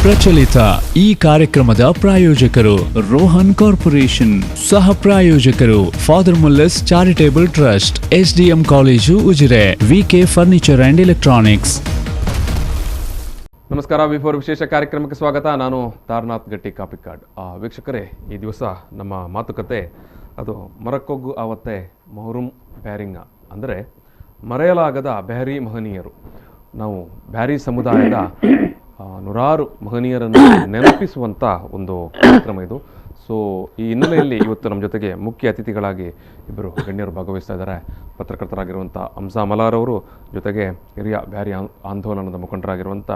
ಪ್ರಚಲಿತ ಈ ಕಾರ್ಯಕ್ರಮದ ಪ್ರಾಯೋಜಕರು ರೋಹನ್ ಕಾರ್ಪೊರೇಷನ್, ಸಹ ಪ್ರಾಯೋಜಕರು Father Mullers Charitable Trust, SDM College Ujire, VK Furniture and Electronics. ನಮಸ್ಕಾರ. ಬಿಫೋರ್ ವಿಶೇಷ ಕಾರ್ಯಕ್ರಮಕ್ಕೆ ಸ್ವಾಗತ. ನಾನು ತಾರನಾಥ್ ಗಟ್ಟಿ ಕಾಪಿಕಾಡ್. ವೀಕ್ಷಕರೇ, ಈ ದಿವಸ ನಮ್ಮ ಮಾತುಕತೆ ಅದು ಮರಕ್ಕೊಗ್ಗು ಆವತ್ತೆ ಮೊಹರುಂ ಬ್ಯಾರಿಂಗ, ಅಂದರೆ ಮರೆಯಲಾಗದ ಬ್ಯಾರಿ ಮಹನೀಯರು. ನಾವು ಬ್ಯಾರಿ ಸಮುದಾಯದ ನೂರಾರು ಮಹನೀಯರನ್ನು ನೆನಪಿಸುವಂಥ ಒಂದು ಕಾರ್ಯಕ್ರಮ ಇದು. ಸೊ ಈ ಹಿನ್ನೆಲೆಯಲ್ಲಿ ಇವತ್ತು ನಮ್ಮ ಜೊತೆಗೆ ಮುಖ್ಯ ಅತಿಥಿಗಳಾಗಿ ಇಬ್ಬರು ಗಣ್ಯರು ಭಾಗವಹಿಸ್ತಾ ಇದ್ದಾರೆ. ಪತ್ರಕರ್ತರಾಗಿರುವಂಥ ಹಂಸಾ ಮಲಾರ್ ಅವರು, ಜೊತೆಗೆ ಹಿರಿಯ ಬ್ಯಾರಿ ಆಂದೋಲನದ ಮುಖಂಡರಾಗಿರುವಂಥ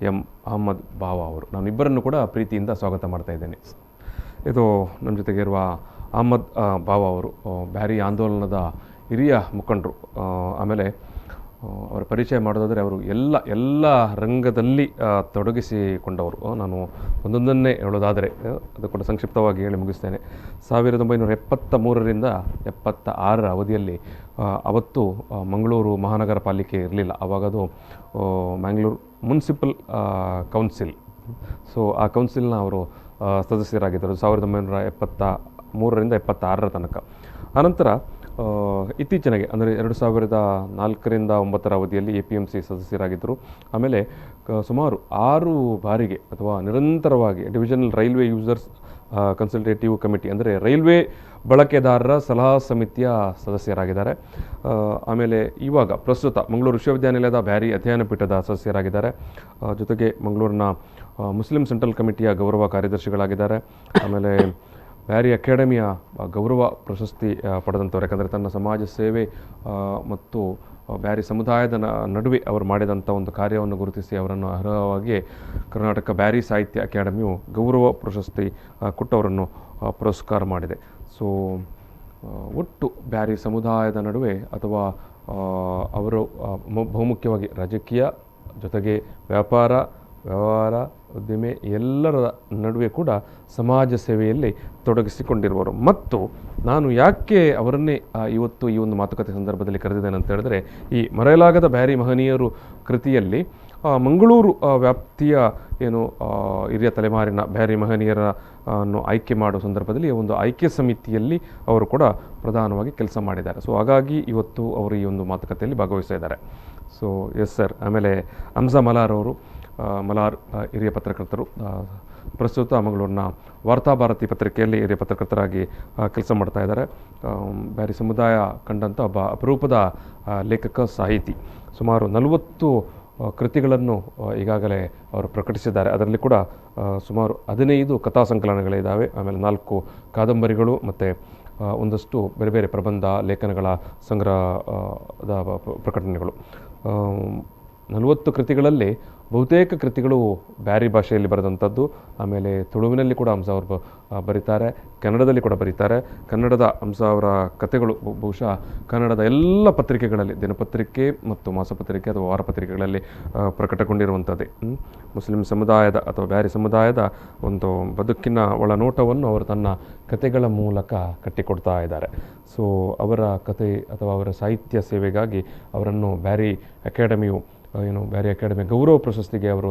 ಎಂ ಅಹಮದ್ ಬಾವಾ ಅವರು. ನಾನು ಇಬ್ಬರನ್ನು ಕೂಡ ಪ್ರೀತಿಯಿಂದ ಸ್ವಾಗತ ಮಾಡ್ತಾ ಇದ್ದೇನೆ. ಇದು ನಮ್ಮ ಜೊತೆಗೆ ಇರುವ ಅಹಮದ್ ಬಾವಾ ಅವರು ಬ್ಯಾರಿ ಆಂದೋಲನದ ಹಿರಿಯ ಮುಖಂಡರು. ಆಮೇಲೆ ಅವರ ಪರಿಚಯ ಮಾಡೋದಾದರೆ ಅವರು ಎಲ್ಲ ರಂಗದಲ್ಲಿ ತೊಡಗಿಸಿಕೊಂಡವರು. ನಾನು ಒಂದೊಂದನ್ನೇ ಹೇಳೋದಾದರೆ ಅದು ಕೂಡ ಸಂಕ್ಷಿಪ್ತವಾಗಿ ಹೇಳಿ ಮುಗಿಸ್ತೇನೆ. 1973ರಿಂದ 76 ಅವಧಿಯಲ್ಲಿ, ಅವತ್ತು ಮಂಗಳೂರು ಮಹಾನಗರ ಪಾಲಿಕೆ ಇರಲಿಲ್ಲ, ಆವಾಗದು ಮ್ಯಾಂಗ್ಳೂರು ಮುನ್ಸಿಪಲ್ ಕೌನ್ಸಿಲ್. ಸೊ ಆ ಕೌನ್ಸಿಲ್ನ ಅವರು ಸದಸ್ಯರಾಗಿದ್ದರು 1973ರಿಂದ 76 ತನಕ. ಆನಂತರ ಇತ್ತೀಚೆಗೆ ಅಂದರೆ 2004ರಿಂದ 2009 ಅವಧಿಯಲ್ಲಿ APMC ಸದಸ್ಯರಾಗಿದ್ದರು. ಆಮೇಲೆ ಸುಮಾರು 6 ಬಾರಿಗೆ ಅಥವಾ ನಿರಂತರವಾಗಿ divisional railway users consultative committee, ಅಂದರೆ ರೈಲ್ವೆ ಬಳಕೆದಾರರ ಸಲಹಾ ಸಮಿತಿಯ ಸದಸ್ಯರಾಗಿದ್ದಾರೆ. ಆಮೇಲೆ ಇವಾಗ ಪ್ರಸ್ತುತ ಮಂಗಳೂರು ವಿಶ್ವವಿದ್ಯಾನಿಲಯದ ಬ್ಯಾರಿ ಅಧ್ಯಯನ ಪೀಠದ ಸದಸ್ಯರಾಗಿದ್ದಾರೆ. ಜೊತೆಗೆ ಮಂಗಳೂರಿನ ಮುಸ್ಲಿಂ ಸೆಂಟ್ರಲ್ ಕಮಿಟಿಯ ಗೌರವ ಕಾರ್ಯದರ್ಶಿಗಳಾಗಿದ್ದಾರೆ. ಆಮೇಲೆ ಬ್ಯಾರಿ ಅಕಾಡೆಮಿಯ ಗೌರವ ಪ್ರಶಸ್ತಿ ಪಡೆದಂಥವ್ರು. ಯಾಕಂದರೆ ತನ್ನ ಸಮಾಜ ಸೇವೆ ಮತ್ತು ಬ್ಯಾರಿ ಸಮುದಾಯದ ನಡುವೆ ಅವರು ಮಾಡಿದಂಥ ಒಂದು ಕಾರ್ಯವನ್ನು ಗುರುತಿಸಿ ಅವರನ್ನು ಅರ್ಹವಾಗಿ ಕರ್ನಾಟಕ ಬ್ಯಾರಿ ಸಾಹಿತ್ಯ ಅಕಾಡೆಮಿಯು ಗೌರವ ಪ್ರಶಸ್ತಿ ಕೊಟ್ಟು ಅವರನ್ನು ಪುರಸ್ಕಾರ ಮಾಡಿದೆ. ಸೊ ಒಟ್ಟು ಬ್ಯಾರಿ ಸಮುದಾಯದ ನಡುವೆ ಅಥವಾ ಅವರು ಬಹುಮುಖ್ಯವಾಗಿ ರಾಜಕೀಯ ಜೊತೆಗೆ ವ್ಯವಹಾರ, ಉದ್ದಿಮೆ ಎಲ್ಲರ ನಡುವೆ ಕೂಡ ಸಮಾಜ ಸೇವೆಯಲ್ಲಿ ತೊಡಗಿಸಿಕೊಂಡಿರುವರು. ಮತ್ತು ನಾನು ಯಾಕೆ ಅವರನ್ನೇ ಇವತ್ತು ಈ ಒಂದು ಮಾತುಕತೆ ಸಂದರ್ಭದಲ್ಲಿ ಕರೆದಿದ್ದೇನೆ ಅಂತ ಹೇಳಿದ್ರೆ, ಈ ಮರೆಯಲಾಗದ ಬ್ಯಾರಿ ಮಹನೀಯರು ಕೃತಿಯಲ್ಲಿ ಮಂಗಳೂರು ವ್ಯಾಪ್ತಿಯ ಹಿರಿಯ ತಲೆಮಾರಿನ ಬ್ಯಾರಿ ಮಹನೀಯರನ್ನು ಆಯ್ಕೆ ಮಾಡುವ ಸಂದರ್ಭದಲ್ಲಿ ಒಂದು ಆಯ್ಕೆ ಸಮಿತಿಯಲ್ಲಿ ಅವರು ಕೂಡ ಪ್ರಧಾನವಾಗಿ ಕೆಲಸ ಮಾಡಿದ್ದಾರೆ. ಸೊ ಹಾಗಾಗಿ ಇವತ್ತು ಅವರು ಈ ಒಂದು ಮಾತುಕತೆಯಲ್ಲಿ ಭಾಗವಹಿಸ್ತಾ ಇದ್ದಾರೆ. So yes sir. ಆಮೇಲೆ ಹಂಸಾ ಮಲಾರ್ ಅವರು, ಮಲಾರ್ ಹಿರಿಯ ಪತ್ರಕರ್ತರು, ಪ್ರಸ್ತುತ ಮಂಗಳೂರಿನ ವಾರ್ತಾಭಾರತಿ ಪತ್ರಿಕೆಯಲ್ಲಿ ಹಿರಿಯ ಪತ್ರಕರ್ತರಾಗಿ ಕೆಲಸ ಮಾಡ್ತಾ ಇದ್ದಾರೆ. ಬ್ಯಾರಿ ಸಮುದಾಯ ಕಂಡಂಥ ಒಬ್ಬ ಅಪರೂಪದ ಲೇಖಕ, ಸಾಹಿತಿ. ಸುಮಾರು 40 ಕೃತಿಗಳನ್ನು ಈಗಾಗಲೇ ಅವರು ಪ್ರಕಟಿಸಿದ್ದಾರೆ. ಅದರಲ್ಲಿ ಕೂಡ ಸುಮಾರು 15 ಕಥಾ ಸಂಕಲನಗಳಿದ್ದಾವೆ. ಆಮೇಲೆ 4 ಕಾದಂಬರಿಗಳು ಮತ್ತು ಒಂದಷ್ಟು ಬೇರೆ ಬೇರೆ ಪ್ರಬಂಧ ಲೇಖನಗಳ ಸಂಗ್ರಹದ ಪ್ರಕಟಣೆಗಳು. 40 ಕೃತಿಗಳಲ್ಲಿ ಬಹುತೇಕ ಕೃತಿಗಳು ಬ್ಯಾರಿ ಭಾಷೆಯಲ್ಲಿ ಬರೆದಂಥದ್ದು. ಆಮೇಲೆ ತುಳುವಿನಲ್ಲಿ ಕೂಡ ಹಂಸ ಅವರು ಬರೀತಾರೆ, ಕನ್ನಡದಲ್ಲಿ ಕೂಡ ಬರೀತಾರೆ. ಕನ್ನಡದ ಹಂಸ ಅವರ ಕಥೆಗಳು ಬಹುಶಃ ಕನ್ನಡದ ಎಲ್ಲ ಪತ್ರಿಕೆಗಳಲ್ಲಿ, ದಿನಪತ್ರಿಕೆ ಮತ್ತು ಮಾಸಪತ್ರಿಕೆ ಅಥವಾ ವಾರಪತ್ರಿಕೆಗಳಲ್ಲಿ ಪ್ರಕಟಗೊಂಡಿರುವಂಥದ್ದೇ. ಮುಸ್ಲಿಂ ಸಮುದಾಯದ ಅಥವಾ ಬ್ಯಾರಿ ಸಮುದಾಯದ ಒಂದು ಬದುಕಿನ ಒಳನೋಟವನ್ನು ಅವರು ತನ್ನ ಕಥೆಗಳ ಮೂಲಕ ಕಟ್ಟಿಕೊಡ್ತಾ ಇದ್ದಾರೆ. ಸೊ ಅವರ ಕಥೆ ಅಥವಾ ಅವರ ಸಾಹಿತ್ಯ ಸೇವೆಗಾಗಿ ಅವರನ್ನು ಬ್ಯಾರಿ ಅಕಾಡೆಮಿಯು ಬ್ಯಾರಿ ಅಕಾಡೆಮಿ ಗೌರವ ಪ್ರಶಸ್ತಿಗೆ ಅವರು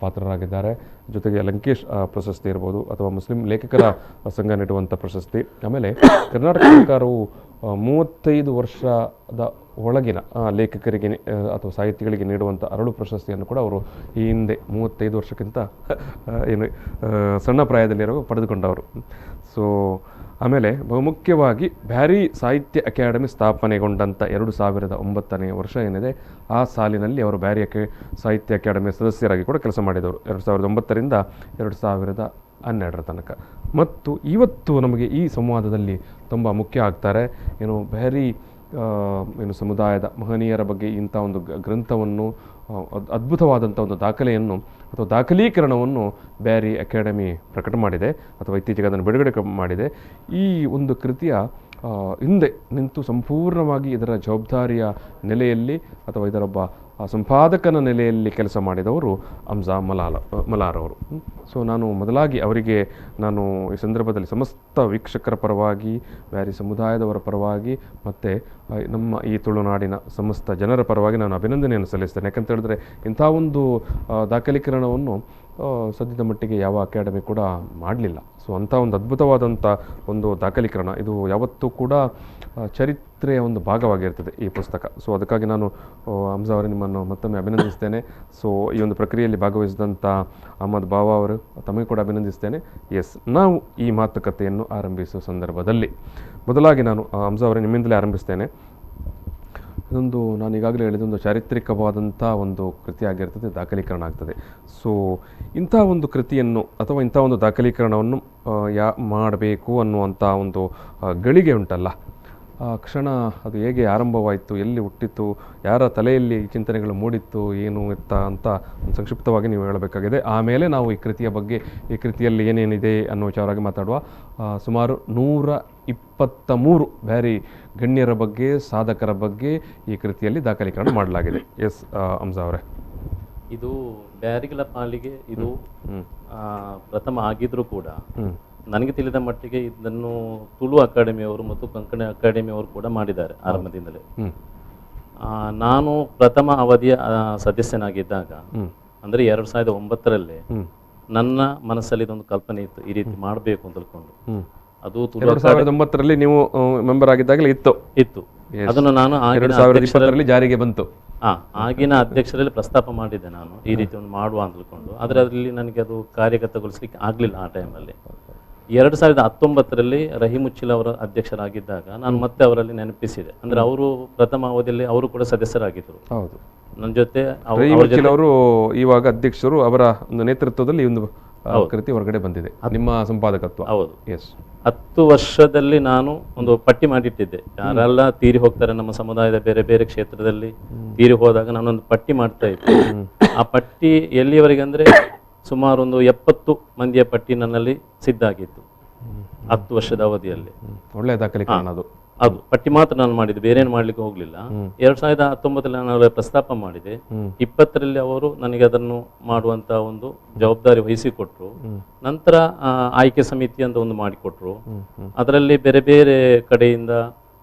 ಪಾತ್ರರಾಗಿದ್ದಾರೆ. ಜೊತೆಗೆ ಲಂಕೇಶ್ ಪ್ರಶಸ್ತಿ ಇರ್ಬೋದು ಅಥವಾ ಮುಸ್ಲಿಂ ಲೇಖಕರ ಸಂಘ ನೀಡುವಂಥ ಪ್ರಶಸ್ತಿ. ಆಮೇಲೆ ಕರ್ನಾಟಕ ಸರ್ಕಾರವು 35 ವರ್ಷದ ಒಳಗಿನ ಲೇಖಕರಿಗೆ ಅಥವಾ ಸಾಹಿತಿಗಳಿಗೆ ನೀಡುವಂಥ ಅರಳು ಪ್ರಶಸ್ತಿಯನ್ನು ಕೂಡ ಅವರು ಈ ಹಿಂದೆ 35 ವರ್ಷಕ್ಕಿಂತ ಸಣ್ಣ ಪ್ರಾಯದಲ್ಲಿರೋ ಪಡೆದುಕೊಂಡವರು. ಸೊ ಆಮೇಲೆ ಬಹುಮುಖ್ಯವಾಗಿ ಬ್ಯಾರಿ ಸಾಹಿತ್ಯ ಅಕಾಡೆಮಿ ಸ್ಥಾಪನೆಗೊಂಡಂಥ 2009ನೇ ವರ್ಷ ಏನಿದೆ, ಆ ಸಾಲಿನಲ್ಲಿ ಅವರು ಬ್ಯಾರಿ ಸಾಹಿತ್ಯ ಅಕಾಡೆಮಿಯ ಸದಸ್ಯರಾಗಿ ಕೂಡ ಕೆಲಸ ಮಾಡಿದವರು 2009ರಿಂದ 2012 ತನಕ. ಮತ್ತು ಇವತ್ತು ನಮಗೆ ಈ ಸಂವಾದದಲ್ಲಿ ತುಂಬ ಮುಖ್ಯ ಆಗ್ತಾರೆ ಬ್ಯಾರಿ ಸಮುದಾಯದ ಮಹನೀಯರ ಬಗ್ಗೆ ಇಂಥ ಒಂದು ಗ್ರಂಥವನ್ನು, ಅದ್ಭುತವಾದಂಥ ಒಂದು ದಾಖಲೆಯನ್ನು ಅಥವಾ ದಾಖಲೀಕರಣವನ್ನು ಬ್ಯಾರಿ ಅಕಾಡೆಮಿ ಪ್ರಕಟ ಮಾಡಿದೆ ಅಥವಾ ಇತ್ತೀಚೆಗೆ ಅದನ್ನು ಬಿಡುಗಡೆ ಮಾಡಿದೆ. ಈ ಒಂದು ಕೃತಿಯ ಹಿಂದೆ ನಿಂತು ಸಂಪೂರ್ಣವಾಗಿ ಇದರ ಜವಾಬ್ದಾರಿಯ ನೆಲೆಯಲ್ಲಿ ಅಥವಾ ಇದರೊಬ್ಬ ಸಂಪಾದಕನ ನೆಲೆಯಲ್ಲಿ ಕೆಲಸ ಮಾಡಿದವರು ಹಂಸಾ ಮಲಾರ್ ಅವರು. ಸೊ ನಾನು ಮೊದಲಾಗಿ ಅವರಿಗೆ ಈ ಸಂದರ್ಭದಲ್ಲಿ ಸಮಸ್ತ ವೀಕ್ಷಕರ ಪರವಾಗಿ, ಬ್ಯಾರಿ ಸಮುದಾಯದವರ ಪರವಾಗಿ ಮತ್ತು ನಮ್ಮ ಈ ತುಳುನಾಡಿನ ಸಮಸ್ತ ಜನರ ಪರವಾಗಿ ನಾನು ಅಭಿನಂದನೆಯನ್ನು ಸಲ್ಲಿಸ್ತೇನೆ. ಯಾಕಂತ ಹೇಳಿದ್ರೆ ಇಂಥ ಒಂದು ದಾಖಲೀಕರಣವನ್ನು ಸದ್ಯದ ಮಟ್ಟಿಗೆ ಯಾವ ಅಕಾಡೆಮಿ ಕೂಡ ಮಾಡಲಿಲ್ಲ. ಸೊ ಅಂಥ ಒಂದು ಅದ್ಭುತವಾದಂಥ ಒಂದು ದಾಖಲೀಕರಣ ಇದು ಯಾವತ್ತೂ ಕೂಡ ಚರಿತ್ರೆಯ ಒಂದು ಭಾಗವಾಗಿರ್ತದೆ ಈ ಪುಸ್ತಕ. ಸೊ ಅದಕ್ಕಾಗಿ ನಾನು ಹಂಸ ಅವರೇ ನಿಮ್ಮನ್ನು ಮತ್ತೊಮ್ಮೆ ಅಭಿನಂದಿಸ್ತೇನೆ. ಸೊ ಈ ಒಂದು ಪ್ರಕ್ರಿಯೆಯಲ್ಲಿ ಭಾಗವಹಿಸಿದಂಥ ಅಹಮದ್ ಬಾವ ಅವರು ತಮಗೆ ಕೂಡ ಅಭಿನಂದಿಸ್ತೇನೆ. ಎಸ್, ನಾವು ಈ ಮಾತುಕತೆಯನ್ನು ಆರಂಭಿಸುವ ಸಂದರ್ಭದಲ್ಲಿ ಮೊದಲಾಗಿ ನಾನು ಹಂಸ ಅವರೇ ನಿಮ್ಮಿಂದಲೇ ಆರಂಭಿಸ್ತೇನೆ. ಇದೊಂದು ನಾನು ಈಗಾಗಲೇ ಹೇಳಿದೊಂದು ಚಾರಿತ್ರಿಕವಾದಂಥ ಒಂದು ಕೃತಿ ಆಗಿರ್ತದೆ, ದಾಖಲೀಕರಣ ಆಗ್ತದೆ. ಸೊ ಇಂಥ ಒಂದು ಕೃತಿಯನ್ನು ಅಥವಾ ಇಂಥ ಒಂದು ದಾಖಲೀಕರಣವನ್ನು ಮಾಡಬೇಕು ಅನ್ನುವಂಥ ಒಂದು ಗಳಿಗೆ ಉಂಟಲ್ಲ, ಆ ಕ್ಷಣ ಅದು ಹೇಗೆ ಆರಂಭವಾಯಿತು, ಎಲ್ಲಿ ಹುಟ್ಟಿತ್ತು, ಯಾರ ತಲೆಯಲ್ಲಿ ಈ ಚಿಂತನೆಗಳು ಮೂಡಿತ್ತು, ಏನು ಎತ್ತ ಅಂತ ಸಂಕ್ಷಿಪ್ತವಾಗಿ ನೀವು ಹೇಳಬೇಕಾಗಿದೆ. ಆಮೇಲೆ ನಾವು ಈ ಕೃತಿಯ ಬಗ್ಗೆ, ಈ ಕೃತಿಯಲ್ಲಿ ಏನೇನಿದೆ ಅನ್ನೋ ವಿಚಾರವಾಗಿ ಮಾತಾಡುವ. ಸುಮಾರು 123 ಬ್ಯಾರಿ ಗಣ್ಯರ ಬಗ್ಗೆ, ಸಾಧಕರ ಬಗ್ಗೆ ಈ ಕೃತಿಯಲ್ಲಿ ದಾಖಲೀಕರಣ ಮಾಡಲಾಗಿದೆ. ಎಸ್ ಹಂಸ ಅವರೇ, ಇದು ಬ್ಯಾರಿಗಳ ಪಾಲಿಗೆ ಇದು ಪ್ರಥಮ ಆಗಿದ್ರೂ ಕೂಡ ನನಗೆ ತಿಳಿದ ಮಟ್ಟಿಗೆ ಇದನ್ನು ತುಳು ಅಕಾಡೆಮಿಯವರು ಮತ್ತು ಕೊಂಕಣಿ ಅಕಾಡೆಮಿಯವರು ಕೂಡ ಮಾಡಿದ್ದಾರೆ ಆರಂಭದಿಂದಲೇ. ನಾನು ಪ್ರಥಮ ಅವಧಿಯ ಸದಸ್ಯನಾಗಿದ್ದಾಗ ಅಂದರೆ 2009ರಲ್ಲಿ ನನ್ನ ಮನಸ್ಸಲ್ಲಿ ಇದೊಂದು ಕಲ್ಪನೆ ಇತ್ತು, ಈ ರೀತಿ ಮಾಡಬೇಕು ಅಂತ ತಿಳ್ಕೊಂಡು. ಅದು 2009ರಲ್ಲಿ ನೀವು ಮೆಂಬರ್ ಆಗಿದ್ದಾಗಲೇ ಇತ್ತು. ಅದನ್ನು ನಾನು 2020ರಲ್ಲಿ ಜಾರಿಗೆ ಬಂತು. ಆಗಿನ ಅಧ್ಯಕ್ಷರಲ್ಲಿ ಪ್ರಸ್ತಾಪ ಮಾಡಿದ್ದೆ ನಾನು, ಈ ರೀತಿ ಒಂದು ಮಾಡುವ ಅಂತ ತಿಳ್ಕೊಂಡು. ಆದರೆ ಅದರಲ್ಲಿ ನನಗೆ ಅದು ಕಾರ್ಯಗತಗೊಳಿಸಲಿಕ್ಕೆ ಆಗಲಿಲ್ಲ ಆ ಟೈಮಲ್ಲಿ. 2019ರಲ್ಲಿ ರಹಿಮುಚ್ಚಿಲ್ ಅವರ ಅಧ್ಯಕ್ಷರಾಗಿದ್ದಾಗ ನಾನು ಮತ್ತೆ ಅವರಲ್ಲಿ ನೆನಪಿಸಿದೆ. ಅಂದರೆ ಅವರು ಪ್ರಥಮ ಅವಧಿಯಲ್ಲಿ ಅವರು ಕೂಡ ಸದಸ್ಯರಾಗಿದ್ದರು. ಹೌದು, ನನ್ನ ಜೊತೆ ಅವರು ಇವಾಗ ಅಧ್ಯಕ್ಷರು, ಅವರ ಒಂದು ನೇತೃತ್ವದಲ್ಲಿ ಈ ಒಂದು ಕೃತಿ ಹೊರಗಡೆ ಬಂದಿದೆ, ನಿಮ್ಮ ಸಂಪಾದಕತ್ವ. ಹೌದು, ಎಸ್. 10 ವರ್ಷದಲ್ಲಿ ನಾನು ಒಂದು ಪಟ್ಟಿ ಮಾಡಿಟ್ಟಿದ್ದೆ, ಯಾರೆಲ್ಲ ತೀರಿ ಹೋಗ್ತಾರೆ ನಮ್ಮ ಸಮುದಾಯದ ಬೇರೆ ಬೇರೆ ಕ್ಷೇತ್ರದಲ್ಲಿ ತೀರಿ ಹೋದಾಗ ನಾನೊಂದು ಪಟ್ಟಿ ಮಾಡ್ತಾ ಇದ್ದೆ. ಆ ಪಟ್ಟಿ ಎಲ್ಲಿಯವರೆಗೆ ಅಂದರೆ ಸುಮಾರು ಒಂದು 70 ಮಂದಿಯ ಪಟ್ಟಿ ನನ್ನಲ್ಲಿ ಸಿದ್ಧ ಆಗಿತ್ತು 10 ವರ್ಷದ ಅವಧಿಯಲ್ಲಿ. ಒಳ್ಳೆ ದಾಖಲೀಕರಣ ಅದು ಪಟ್ಟಿ ಮಾತ್ರ ನಾನು ಮಾಡಿದ್ದೆ, ಬೇರೆ ಏನು ಮಾಡ್ಲಿಕ್ಕೆ ಹೋಗ್ಲಿಲ್ಲ. 2019ರಲ್ಲಿ ನಾನು ಪ್ರಸ್ತಾಪ ಮಾಡಿದೆ. 20ರಲ್ಲಿ ಅವರು ನನಗೆ ಅದನ್ನು ಮಾಡುವಂತ ಒಂದು ಜವಾಬ್ದಾರಿ ವಹಿಸಿಕೊಟ್ರು. ನಂತರ ಆಯ್ಕೆ ಸಮಿತಿ ಅಂತ ಒಂದು ಮಾಡಿಕೊಟ್ರು. ಅದರಲ್ಲಿ ಬೇರೆ ಬೇರೆ ಕಡೆಯಿಂದ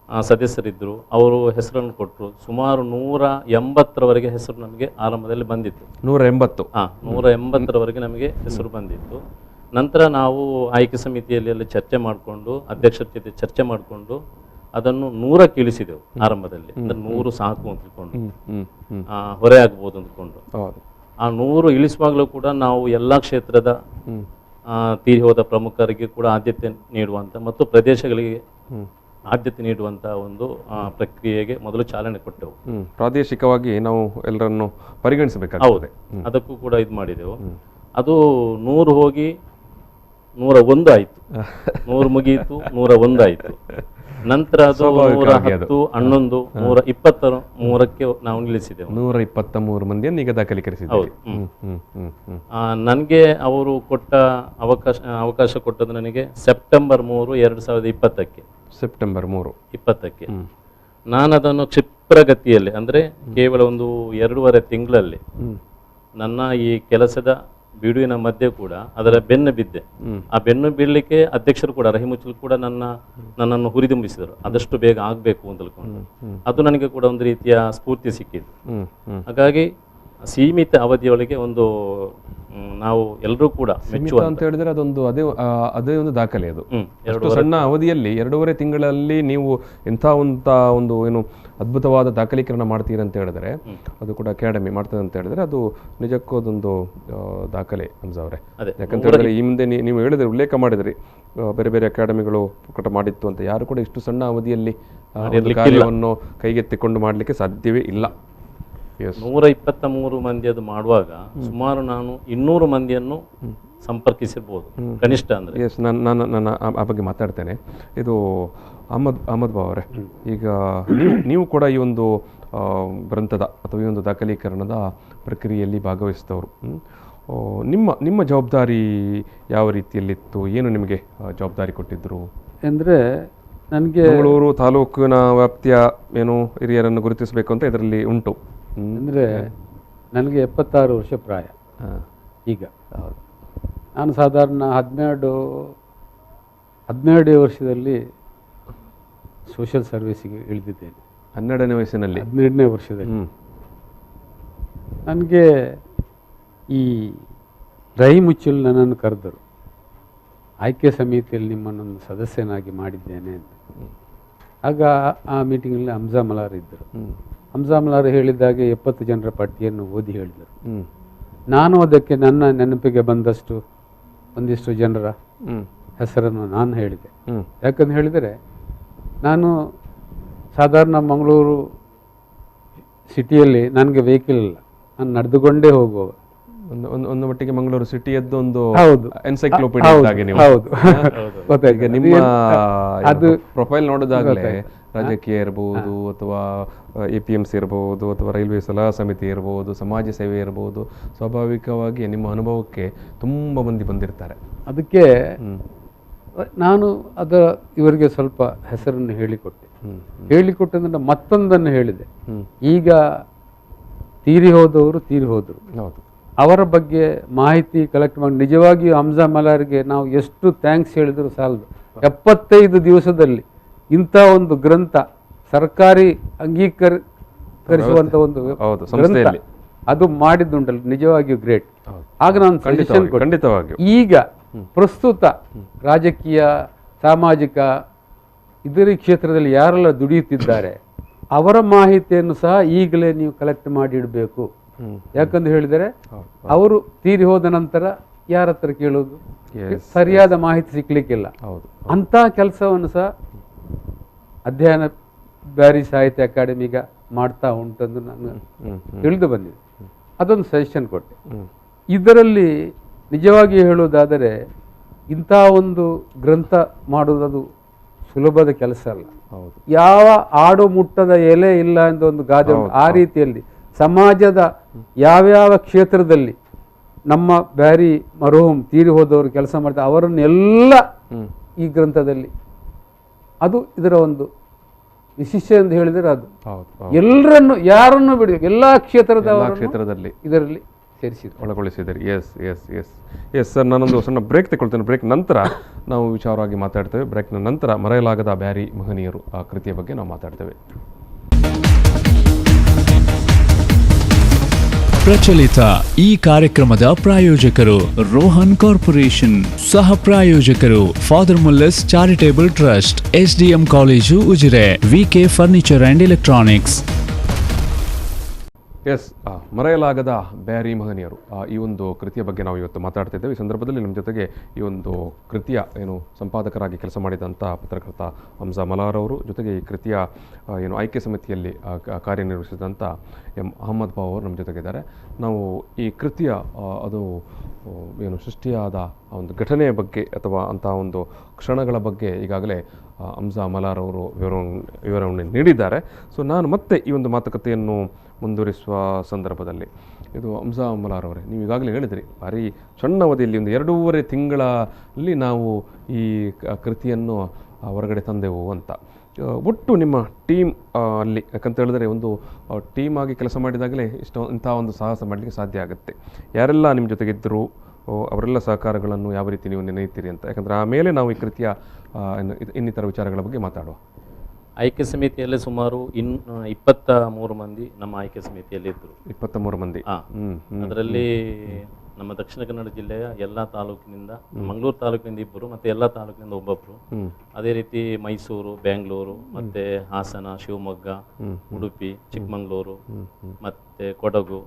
ಸದಸ್ಯರಿದ್ದರು, ಅವರು ಹೆಸರನ್ನು ಕೊಟ್ಟರು. ಸುಮಾರು 180ರವರೆಗೆ ಹೆಸರು ನಮಗೆ ಆರಂಭದಲ್ಲಿ ಬಂದಿತ್ತು. 180ರವರೆಗೆ ನಮಗೆ ಹೆಸರು ಬಂದಿತ್ತು. ನಂತರ ನಾವು ಆಯ್ಕೆ ಸಮಿತಿಯಲ್ಲಿ ಚರ್ಚೆ ಮಾಡಿಕೊಂಡು, ಅಧ್ಯಕ್ಷರ ಜೊತೆ ಚರ್ಚೆ ಮಾಡಿಕೊಂಡು ಅದನ್ನು 100ಕ್ಕೆ ಇಳಿಸಿದೆವು ಆರಂಭದಲ್ಲಿ. ಅಂದ್ರೆ 100 ಸಾಕು ಅಂತ ತಿಳ್ಕೊಂಡು, ಹೊರೆ ಆಗ್ಬೋದು ಅಂದ್ಕೊಂಡು. ಆ 100 ಇಳಿಸುವಾಗಲೂ ಕೂಡ ನಾವು ಎಲ್ಲ ಕ್ಷೇತ್ರದ ತೀರಿ ಹೋದ ಪ್ರಮುಖರಿಗೆ ಕೂಡ ಆದ್ಯತೆ ನೀಡುವಂತ ಮತ್ತು ಪ್ರದೇಶಗಳಿಗೆ ಆದ್ಯತೆ ನೀಡುವಂತ ಒಂದು ಪ್ರಕ್ರಿಯೆಗೆ ಮೊದಲು ಚಾಲನೆ ಕೊಟ್ಟೆವು. ಪ್ರಾದೇಶಿಕವಾಗಿ ನಾವು ಎಲ್ಲರನ್ನು ಪರಿಗಣಿಸಬೇಕಾಗುತ್ತದೆ. ಅದಕ್ಕೂ ಕೂಡ ಇದು ಮಾಡಿದೆವು. ಅದು 100 ಹೋಗಿ 101 ಆಯಿತು, 100 ಮುಗಿಯಿತು, 101 ಆಯಿತು. ನಂತರ ಅದು 110, 11, 123ಕ್ಕೆ ನಾವು ನಿಲ್ಲಿಸಿದೆವು. 123 ಮಂದಿಯನ್ನು ಈಗ ದಾಖಲೀಕರಿಸಿದ್ದೇವೆ. ನನಗೆ ಅವರು ಕೊಟ್ಟ ಅವಕಾಶ ಕೊಟ್ಟದ್ದು ನನಗೆ ಸೆಪ್ಟೆಂಬರ್ 3, 2020ಕ್ಕೆ. ಸೆಪ್ಟೆಂಬರ್ 20ಕ್ಕೆ ನಾನು ಅದನ್ನು ಕ್ಷಿಪ್ರಗತಿಯಲ್ಲಿ, ಅಂದರೆ ಕೇವಲ ಒಂದು 2.5 ತಿಂಗಳಲ್ಲಿ ನನ್ನ ಈ ಕೆಲಸದ ಬಿಡುವಿನ ಮಧ್ಯೆ ಕೂಡ ಅದರ ಬೆನ್ನು ಬಿದ್ದೆ. ಆ ಬೆನ್ನು ಬೀಳಲಿಕ್ಕೆ ಅಧ್ಯಕ್ಷರು ಕೂಡ, ರಹಿಮುಚ್ಚಿಲ್ ಕೂಡ ನನ್ನನ್ನು ಹುರಿದುಂಬಿಸಿದರು, ಆದಷ್ಟು ಬೇಗ ಆಗಬೇಕು ಅಂತ ತಿಳ್ಕೊಂಡು. ಅದು ನನಗೆ ಕೂಡ ಒಂದು ರೀತಿಯ ಸ್ಫೂರ್ತಿ ಸಿಕ್ಕಿತು. ಹಾಗಾಗಿ ಸೀಮಿತ ಅವಧಿಯೊಳಗೆ ಒಂದು ನಾವು ಎಲ್ಲರೂ ಕೂಡ ಮೆಚ್ಚುವ ಅಂತ ಹೇಳಿದ್ರೆ ಅದೊಂದು ಅದೇ ಒಂದು ದಾಖಲೆ. ಅದು ಎಷ್ಟು ಸಣ್ಣ ಅವಧಿಯಲ್ಲಿ 2.5 ತಿಂಗಳಲ್ಲಿ ನೀವು ಎಂಥ ಒಂದು ಏನು ಅದ್ಭುತವಾದ ದಾಖಲೀಕರಣ ಮಾಡ್ತೀರಿ ಅಂತ ಹೇಳಿದ್ರೆ, ಅದು ಕೂಡ ಅಕಾಡೆಮಿ ಮಾಡ್ತದೆ ಅಂತ ಹೇಳಿದ್ರೆ, ಅದು ನಿಜಕ್ಕೂ ಅದೊಂದು ದಾಖಲೆ ಹಂಸ ಅವರೇ. ಯಾಕಂತ ಹೇಳಿದ್ರೆ ಈ ಮುಂದೆ ನೀವು ಹೇಳಿದ್ರೆ, ಉಲ್ಲೇಖ ಮಾಡಿದ್ರಿ ಬೇರೆ ಬೇರೆ ಅಕಾಡೆಮಿಗಳು ಪ್ರಕಟ ಮಾಡಿತ್ತು ಅಂತ. ಯಾರು ಕೂಡ ಇಷ್ಟು ಸಣ್ಣ ಅವಧಿಯಲ್ಲಿ ಕಾರ್ಯವನ್ನು ಕೈಗೆತ್ತಿಕೊಂಡು ಮಾಡಲಿಕ್ಕೆ ಸಾಧ್ಯವೇ ಇಲ್ಲ. 123 ಮಂದಿ ಅದು ಮಾಡುವಾಗ ಸುಮಾರು ನಾನು 200 ಮಂದಿಯನ್ನು ಸಂಪರ್ಕಿಸಿರ್ಬೋದು ಕನಿಷ್ಠ. ಅಂದರೆ ನಾನು ಆ ಬಗ್ಗೆ ಮಾತಾಡ್ತೇನೆ. ಇದು ಅಹಮದ್ ಬಾವ್ ಅವರೇ, ಈಗ ನೀವು ಕೂಡ ಈ ಒಂದು ಗ್ರಂಥದ ಅಥವಾ ಈ ಒಂದು ದಾಖಲೀಕರಣದ ಪ್ರಕ್ರಿಯೆಯಲ್ಲಿ ಭಾಗವಹಿಸಿದವರು. ನಿಮ್ಮ ಜವಾಬ್ದಾರಿ ಯಾವ ರೀತಿಯಲ್ಲಿತ್ತು? ಏನು ನಿಮಗೆ ಜವಾಬ್ದಾರಿ ಕೊಟ್ಟಿದ್ದರು? ಅಂದರೆ ನನಗೆ ಮಂಗಳೂರು ತಾಲೂಕಿನ ವ್ಯಾಪ್ತಿಯ ಏನು ಹಿರಿಯರನ್ನು ಗುರುತಿಸಬೇಕು ಅಂತ ಇದರಲ್ಲಿ ಉಂಟು. ಅಂದರೆ ನನಗೆ 76 ವರ್ಷ ಪ್ರಾಯ ಈಗ. ನಾನು ಸಾಧಾರಣ 12 ವರ್ಷದಲ್ಲಿ ಸೋಷಿಯಲ್ ಸರ್ವಿಸಿಗೆ ಇಳಿದಿದ್ದೇನೆ. 12ನೇ ವಯಸ್ಸಿನಲ್ಲಿ 12ನೇ ವರ್ಷದಲ್ಲಿ ಹ್ಮ್ ನನಗೆ ಈ ರೈ ಮುಚ್ಚಲ್ ನನ್ನನ್ನು ಕರೆದರು, ಆಯ್ಕೆ ಸಮಿತಿಯಲ್ಲಿ ನಿಮ್ಮನ್ನೊಂದು ಸದಸ್ಯನಾಗಿ ಮಾಡಿದ್ದೇನೆ ಅಂತ. ಆಗ ಆ ಮೀಟಿಂಗಲ್ಲಿ ಹಮ್ಜಾ ಮಲಾರ್ ಇದ್ದರು. ಹಮ್ಜಾ ಮಲಾರ್ ಹೇಳಿದ್ದಾಗೆ 70 ಜನರ ಪಟ್ಟಿಯನ್ನು ಓದಿ ಹೇಳಿದರು. ನಾನು ಅದಕ್ಕೆ ನನ್ನ ನೆನಪಿಗೆ ಬಂದಷ್ಟು ಒಂದಿಷ್ಟು ಜನರ ಹೆಸರನ್ನು ನಾನು ಹೇಳಿದೆ. ಯಾಕಂತ ಹೇಳಿದರೆ, ನಾನು ಸಾಧಾರಣ ಮಂಗಳೂರು ಸಿಟಿಯಲ್ಲಿ ನನಗೆ ವೆಹಿಕಲ್ ಇಲ್ಲ, ನಾನು ನಡೆದುಕೊಂಡೇ ಹೋಗುವ. ಒಂದು ಮಟ್ಟಿಗೆ ಮಂಗಳೂರು ಸಿಟಿಯದ್ದು ಒಂದು ಹೌದು, ಎನ್ಸೈಕ್ಲೋಪೀಡಿಯಾ ಹೌದು ಈಗ ನಿಮ್ಮ ಅದು ಪ್ರೊಫೈಲ್ ನೋಡೋದಾಗಲೇ ರಾಜಕೀಯ ಇರಬಹುದು, ಅಥವಾ APMC ಇರಬಹುದು, ಅಥವಾ ರೈಲ್ವೆ ಸಲಹಾ ಸಮಿತಿ ಇರಬಹುದು, ಸಮಾಜ ಸೇವೆ ಇರಬಹುದು, ಸ್ವಾಭಾವಿಕವಾಗಿ ನಿಮ್ಮ ಅನುಭವಕ್ಕೆ ತುಂಬ ಮಂದಿ ಬಂದಿರ್ತಾರೆ. ಅದಕ್ಕೆ ನಾನು ಇವರಿಗೆ ಸ್ವಲ್ಪ ಹೆಸರನ್ನು ಹೇಳಿಕೊಟ್ಟಂದ್ರೆ ಮತ್ತೊಂದನ್ನು ಹೇಳಿದೆ. ಈಗ ತೀರಿ ಹೋದರು, ಅವರ ಬಗ್ಗೆ ಮಾಹಿತಿ ಕಲೆಕ್ಟ್ ಮಾಡಿ ನಿಜವಾಗಿಯೂ ಹಮ್ಜಾ ಮಲಾರ್ಗೆ ನಾವು ಎಷ್ಟು ಥ್ಯಾಂಕ್ಸ್ ಹೇಳಿದ್ರು ಸಾಲದು. 75 ದಿವಸದಲ್ಲಿ ಇಂಥ ಒಂದು ಗ್ರಂಥ ಸರ್ಕಾರಿ ಅಂಗೀಕರಿಸುವಂಥ ಒಂದು ಗ್ರಂಥ ಅದು ಮಾಡಿದ್ದುಂಟಲ್ಲ, ನಿಜವಾಗಿಯೂ ಗ್ರೇಟ್. ಆಗ ನಾನು ಸಜೆಷನ್ ಖಂಡಿತವಾಗಿ ಈಗ ಪ್ರಸ್ತುತ ರಾಜಕೀಯ ಸಾಮಾಜಿಕ ಇದರ ಕ್ಷೇತ್ರದಲ್ಲಿ ಯಾರೆಲ್ಲ ದುಡಿಯುತ್ತಿದ್ದಾರೆ ಅವರ ಮಾಹಿತಿಯನ್ನು ಸಹ ಈಗಲೇ ನೀವು ಕಲೆಕ್ಟ್ ಮಾಡಿ ಇಡಬೇಕು. ಯಾಕಂತ ಹೇಳಿದರೆ ಅವರು ತೀರಿ ಹೋದ ನಂತರ ಯಾರ ಹತ್ರ ಕೇಳೋದು, ಸರಿಯಾದ ಮಾಹಿತಿ ಸಿಗ್ಲಿಕ್ಕಿಲ್ಲ. ಅಂಥ ಕೆಲಸವನ್ನು ಸಹ ಅಧ್ಯಯನ ಬ್ಯಾರಿ ಸಾಹಿತ್ಯ ಅಕಾಡೆಮಿಗ ಮಾಡ್ತಾ ಉಂಟೆಂದು ನಾನು ತಿಳಿದು ಬಂದಿದೆ. ಅದೊಂದು ಸಜೆಷನ್ ಕೊಟ್ಟೆ. ಇದರಲ್ಲಿ ನಿಜವಾಗಿ ಹೇಳುವುದಾದರೆ ಇಂಥ ಒಂದು ಗ್ರಂಥ ಮಾಡುವುದು ಸುಲಭದ ಕೆಲಸ ಅಲ್ಲ. ಯಾವ ಆಡು ಮುಟ್ಟದ ಎಲೆ ಇಲ್ಲ ಎಂದು ಒಂದು ಗಾದೆ, ಆ ರೀತಿಯಲ್ಲಿ ಸಮಾಜದ ಯಾವ್ಯಾವ ಕ್ಷೇತ್ರದಲ್ಲಿ ನಮ್ಮ ಬ್ಯಾರಿ ಮರುಹೂಮ್ ತೀರಿ ಹೋದವರು ಕೆಲಸ ಮಾಡ್ತಾರೆ ಅವರನ್ನೆಲ್ಲ ಈ ಗ್ರಂಥದಲ್ಲಿ, ಅದು ಇದರ ಒಂದು ವಿಶಿಷ್ಟ ಎಂದು ಹೇಳಿದರೆ ಅದು ಎಲ್ಲರನ್ನು ಯಾರನ್ನು ಬಿಡಿ ಎಲ್ಲ ಕ್ಷೇತ್ರದಲ್ಲಿ ಇದರಲ್ಲಿ ಒಳಗೊಳಿಸಿದ್ದಾರೆ. ಎಸ್ ಸರ್, ನಾನೊಂದು ಸಣ್ಣ ಬ್ರೇಕ್ ತಗೊಳ್ತೇನೆ. ಬ್ರೇಕ್ ನಂತರ ನಾವು ವಿಚಾರವಾಗಿ ಮಾತಾಡ್ತೇವೆ. ಬ್ರೇಕ್ನ ನಂತರ ಮರೆಯಲಾಗದ ಬ್ಯಾರಿ ಮಹನೀಯರು ಆ ಕೃತಿಯ ಬಗ್ಗೆ ನಾವು ಮಾತಾಡ್ತೇವೆ. ಪ್ರಚಲಿತ ಈ ಕಾರ್ಯಕ್ರಮದ ಪ್ರಾಯೋಜಕರು ರೋಹನ್ ಕಾರ್ಪೊರೇಷನ್, ಸಹ ಪ್ರಾಯೋಜಕರು Father Mullers Charitable Trust, SDM College Ujire, VK Furniture and Electronics. ಎಸ್, ಮರೆಯಲಾಗದ ಬ್ಯಾರಿ ಮಹನೀಯರು ಈ ಒಂದು ಕೃತಿಯ ಬಗ್ಗೆ ನಾವು ಇವತ್ತು ಮಾತಾಡ್ತಿದ್ದೇವೆ. ಈ ಸಂದರ್ಭದಲ್ಲಿ ನಮ್ಮ ಜೊತೆಗೆ ಈ ಒಂದು ಕೃತಿಯ ಸಂಪಾದಕರಾಗಿ ಕೆಲಸ ಮಾಡಿದಂಥ ಪತ್ರಕರ್ತ ಹಮ್ಜಾ ಮಲಾರ್ ಅವರು, ಜೊತೆಗೆ ಈ ಕೃತಿಯ ಆಯ್ಕೆ ಸಮಿತಿಯಲ್ಲಿ ಕಾರ್ಯನಿರ್ವಹಿಸಿದಂಥ M. ಅಹಮದ್ ಬಾವ್ ಅವರು ನಮ್ಮ ಜೊತೆಗಿದ್ದಾರೆ. ನಾವು ಈ ಕೃತಿಯ ಅದು ಸೃಷ್ಟಿಯಾದ ಒಂದು ಘಟನೆಯ ಬಗ್ಗೆ ಅಥವಾ ಅಂಥ ಒಂದು ಕ್ಷಣಗಳ ಬಗ್ಗೆ ಈಗಾಗಲೇ ಹಮ್ಜಾ ಮಲಾರ್ ಅವರು ವಿವರವನ್ನು ನೀಡಿದ್ದಾರೆ. ಸೊ ನಾನು ಮತ್ತೆ ಈ ಒಂದು ಮಾತುಕತೆಯನ್ನು ಮುಂದುವರಿಸುವ ಸಂದರ್ಭದಲ್ಲಿ ಇದು ಹಮ್ಜಾ ಮಲಾರ್ ಅವರೇ, ನೀವು ಈಗಾಗಲೇ ಹೇಳಿದ್ರಿ ಭಾರಿ ಸಣ್ಣ ಅವಧಿಯಲ್ಲಿ ಒಂದು 2.5 ತಿಂಗಳಲ್ಲಿ ನಾವು ಈ ಕೃತಿಯನ್ನು ಹೊರಗಡೆ ತಂದೆವು ಅಂತ. ಒಟ್ಟು ನಿಮ್ಮ ಟೀಮ್ ಅಲ್ಲಿ, ಯಾಕಂತ ಹೇಳಿದ್ರೆ ಒಂದು ಟೀಮ್ ಆಗಿ ಕೆಲಸ ಮಾಡಿದಾಗಲೇ ಇಂಥ ಒಂದು ಸಾಹಸ ಮಾಡಲಿಕ್ಕೆ ಸಾಧ್ಯ ಆಗುತ್ತೆ. ಯಾರೆಲ್ಲ ನಿಮ್ಮ ಜೊತೆಗಿದ್ದರು, ಅವರೆಲ್ಲ ಸಹಕಾರಗಳನ್ನು ಯಾವ ರೀತಿ ನೀವು ನೆನೆಯುತ್ತೀರಿ ಅಂತ, ಯಾಕಂದರೆ ಆಮೇಲೆ ನಾವು ಈ ಕೃತಿಯ ಇನ್ನಿತರ ವಿಚಾರಗಳ ಬಗ್ಗೆ ಮಾತಾಡುವ. ಆಯ್ಕೆ ಸಮಿತಿಯಲ್ಲಿ ಸುಮಾರು 23 ಮಂದಿ ನಮ್ಮ ಆಯ್ಕೆ ಸಮಿತಿಯಲ್ಲಿ ಇದ್ದರು. 23 ಮಂದಿ. ಅದರಲ್ಲಿ ನಮ್ಮ ದಕ್ಷಿಣ ಕನ್ನಡ ಜಿಲ್ಲೆಯ ಎಲ್ಲ ತಾಲೂಕಿನಿಂದ, ಮಂಗಳೂರು ತಾಲೂಕಿನಿಂದ 2 ಮತ್ತು ಎಲ್ಲ ತಾಲೂಕಿನಿಂದ ಒಬ್ಬೊಬ್ಬರು, ಅದೇ ರೀತಿ ಮೈಸೂರು, ಬೆಂಗಳೂರು, ಮತ್ತೆ ಹಾಸನ, ಶಿವಮೊಗ್ಗ, ಉಡುಪಿ, ಚಿಕ್ಕಮಗಳೂರು, ಮತ್ತೆ ಕೊಡಗು,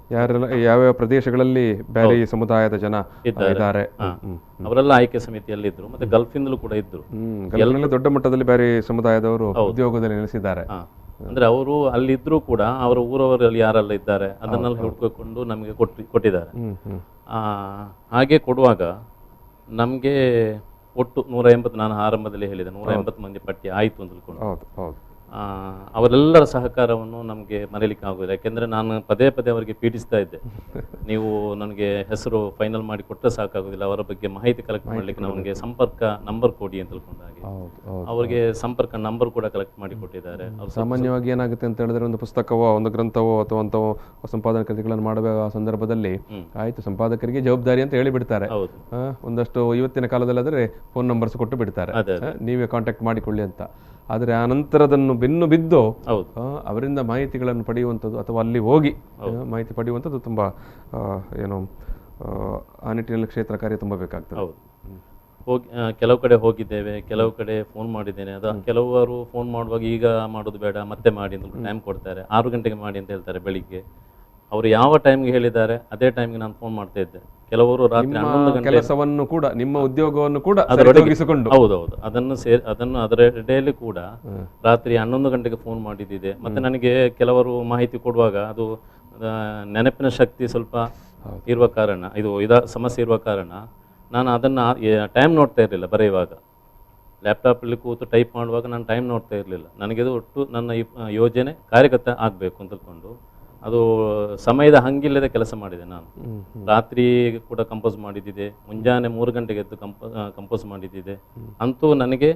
ಯಾವ್ಯಾವ ಪ್ರದೇಶಗಳಲ್ಲಿ ಬೇರೆ ಸಮುದಾಯದ ಜನ ಇದ್ದಾರೆ ಅವರೆಲ್ಲ ಆಯ್ಕೆ ಸಮಿತಿಯಲ್ಲಿ ಇದ್ರು. ಮತ್ತೆ ಗಲ್ಫಿಂದಲೂ ಕೂಡ ಇದ್ರು. ದೊಡ್ಡ ಮಟ್ಟದಲ್ಲಿ ಬೇರೆ ಸಮುದಾಯದವರು ಉದ್ಯೋಗದಲ್ಲಿ ನೆಲೆಸಿದ್ದಾರೆ. ಅಂದ್ರೆ ಅವರು ಅಲ್ಲಿದ್ರು ಕೂಡ ಅವರ ಊರವರಲ್ಲಿ ಯಾರೆಲ್ಲ ಇದ್ದಾರೆ ಅದನ್ನೆಲ್ಲ ಹುಡ್ಕೊಂಡು ನಮಗೆ ಕೊಟ್ಟಿದ್ದಾರೆ. ಹಾಗೆ ಕೊಡುವಾಗ ನಮಗೆ ಒಟ್ಟು 180, ನಾನು ಆರಂಭದಲ್ಲಿ ಹೇಳಿದೆ 180 ಮಂದಿ ಪಟ್ಟಿ ಆಯಿತು ಅಂತ ತಿಳ್ಕೊಂಡು ಅವರೆಲ್ಲರ ಸಹಕಾರವನ್ನು ನಮಗೆ ಮರೀಲಿಕ್ಕೆ ಆಗೋದಿಲ್ಲ. ಯಾಕೆಂದರೆ ನಾನು ಪದೇ ಪದೇ ಅವರಿಗೆ ಪೀಡಿಸ್ತಾ ಇದ್ದೆ, ನೀವು ನನಗೆ ಹೆಸರು ಫೈನಲ್ ಮಾಡಿ ಕೊಟ್ಟರೆ ಸಾಕಾಗೋದಿಲ್ಲ, ಅವರ ಬಗ್ಗೆ ಮಾಹಿತಿ ಕಲೆಕ್ಟ್ ಮಾಡಲಿಕ್ಕೆ ನನಗೆ ಸಂಪರ್ಕ ನಂಬರ್ ಕೊಡಿ ಅಂತ ತಿಳ್ಕೊಂಡಾಗೆ ಅವರಿಗೆ ಸಂಪರ್ಕ ನಂಬರ್ ಕೂಡ ಕಲೆಕ್ಟ್ ಮಾಡಿ ಕೊಟ್ಟಿದ್ದಾರೆ. ಸಾಮಾನ್ಯವಾಗಿ ಏನಾಗುತ್ತೆ ಅಂತ ಹೇಳಿದ್ರೆ, ಒಂದು ಪುಸ್ತಕವೋ ಒಂದು ಗ್ರಂಥವೋ ಅಥವಾ ಅಂಥವು ಸಂಪಾದನಾ ಕೃತಿಗಳನ್ನು ಮಾಡುವ ಸಂದರ್ಭದಲ್ಲಿ ಆಯಿತು ಸಂಪಾದಕರಿಗೆ ಜವಾಬ್ದಾರಿ ಅಂತ ಹೇಳಿಬಿಡ್ತಾರೆ. ಒಂದಷ್ಟು ಇವತ್ತಿನ ಕಾಲದಲ್ಲಾದರೆ ಫೋನ್ ನಂಬರ್ಸ್ ಕೊಟ್ಟು ಬಿಡ್ತಾರೆ, ನೀವೇ ಕಾಂಟ್ಯಾಕ್ಟ್ ಮಾಡಿಕೊಳ್ಳಿ ಅಂತ. ಆದರೆ ಆ ನಂತರದನ್ನು ಬೆನ್ನು ಬಿದ್ದು ಹೌದು. ಅವರಿಂದ ಮಾಹಿತಿಗಳನ್ನು ಪಡೆಯುವಂಥದ್ದು ಅಥವಾ ಅಲ್ಲಿ ಹೋಗಿ ಮಾಹಿತಿ ಪಡೆಯುವಂಥದ್ದು ತುಂಬ ಏನು ಆ ನಿಟ್ಟಿನಲ್ಲಿ ಕ್ಷೇತ್ರ ಕಾರ್ಯ ತುಂಬ ಬೇಕಾಗ್ತದೆ. ಹೌದು. ಹೋಗಿ ಕೆಲವು ಕಡೆ ಹೋಗಿದ್ದೇವೆ, ಕೆಲವು ಕಡೆ ಫೋನ್ ಮಾಡಿದ್ದೇನೆ. ಅದು ಕೆಲವರು ಫೋನ್ ಮಾಡುವಾಗ ಈಗ ಮಾಡೋದು ಬೇಡ ಮತ್ತೆ ಮಾಡಿ ಅಂತ ಟೈಮ್ ಕೊಡ್ತಾರೆ. 6 ಗಂಟೆಗೆ ಮಾಡಿ ಅಂತ ಹೇಳ್ತಾರೆ ಬೆಳಿಗ್ಗೆ. ಅವರು ಯಾವ ಟೈಮ್ಗೆ ಹೇಳಿದ್ದಾರೆ ಅದೇ ಟೈಮ್ಗೆ ನಾನು ಫೋನ್ ಮಾಡ್ತಾ ಇದ್ದೆ. ಕೆಲವರು ರಾತ್ರಿ 11 ಗಂಟೆ ಕೆಲಸವನ್ನು ಕೂಡ ನಿಮ್ಮ ಉದ್ಯೋಗವನ್ನು ಕೂಡ ಅದರೊಳಗಿಸಿಕೊಂಡು ಹೌದೌದು ಅದನ್ನು ಅದರ ಎಡೆಯಲ್ಲಿ ಕೂಡ ರಾತ್ರಿ 11 ಗಂಟೆಗೆ ಫೋನ್ ಮಾಡಿದ್ದಿದೆ. ಮತ್ತೆ ನನಗೆ ಕೆಲವರು ಮಾಹಿತಿ ಕೊಡುವಾಗ ಅದು ನೆನಪಿನ ಶಕ್ತಿ ಸ್ವಲ್ಪ ಇರುವ ಕಾರಣ, ಸಮಸ್ಯೆ ಇರುವ ಕಾರಣ ನಾನು ಅದನ್ನು ಟೈಮ್ ನೋಡ್ತಾ ಇರಲಿಲ್ಲ. ಬರೆಯುವಾಗ ಲ್ಯಾಪ್ಟಾಪಲ್ಲಿ ಕೂತು ಟೈಪ್ ಮಾಡುವಾಗ ನಾನು ಟೈಮ್ ನೋಡ್ತಾ ಇರಲಿಲ್ಲ. ನನಗೆ ಒಟ್ಟು ನನ್ನ ಯೋಜನೆ ಕಾರ್ಯಗತ ಆಗಬೇಕು ಅಂತ ತಿಳ್ಕೊಂಡು ಅದು ಸಮಯದ ಹಂಗಿಲ್ಲದೆ ಕೆಲಸ ಮಾಡಿದೆ. ನಾನು ರಾತ್ರಿ ಕೂಡ ಕಂಪೋಸ್ ಮಾಡಿದ್ದಿದೆ, ಮುಂಜಾನೆ 3 ಗಂಟೆಗೆ ಎದ್ದು ಕಂಪೋಸ್ ಮಾಡಿದ್ದಿದೆ. ಅಂತೂ ನನಗೆ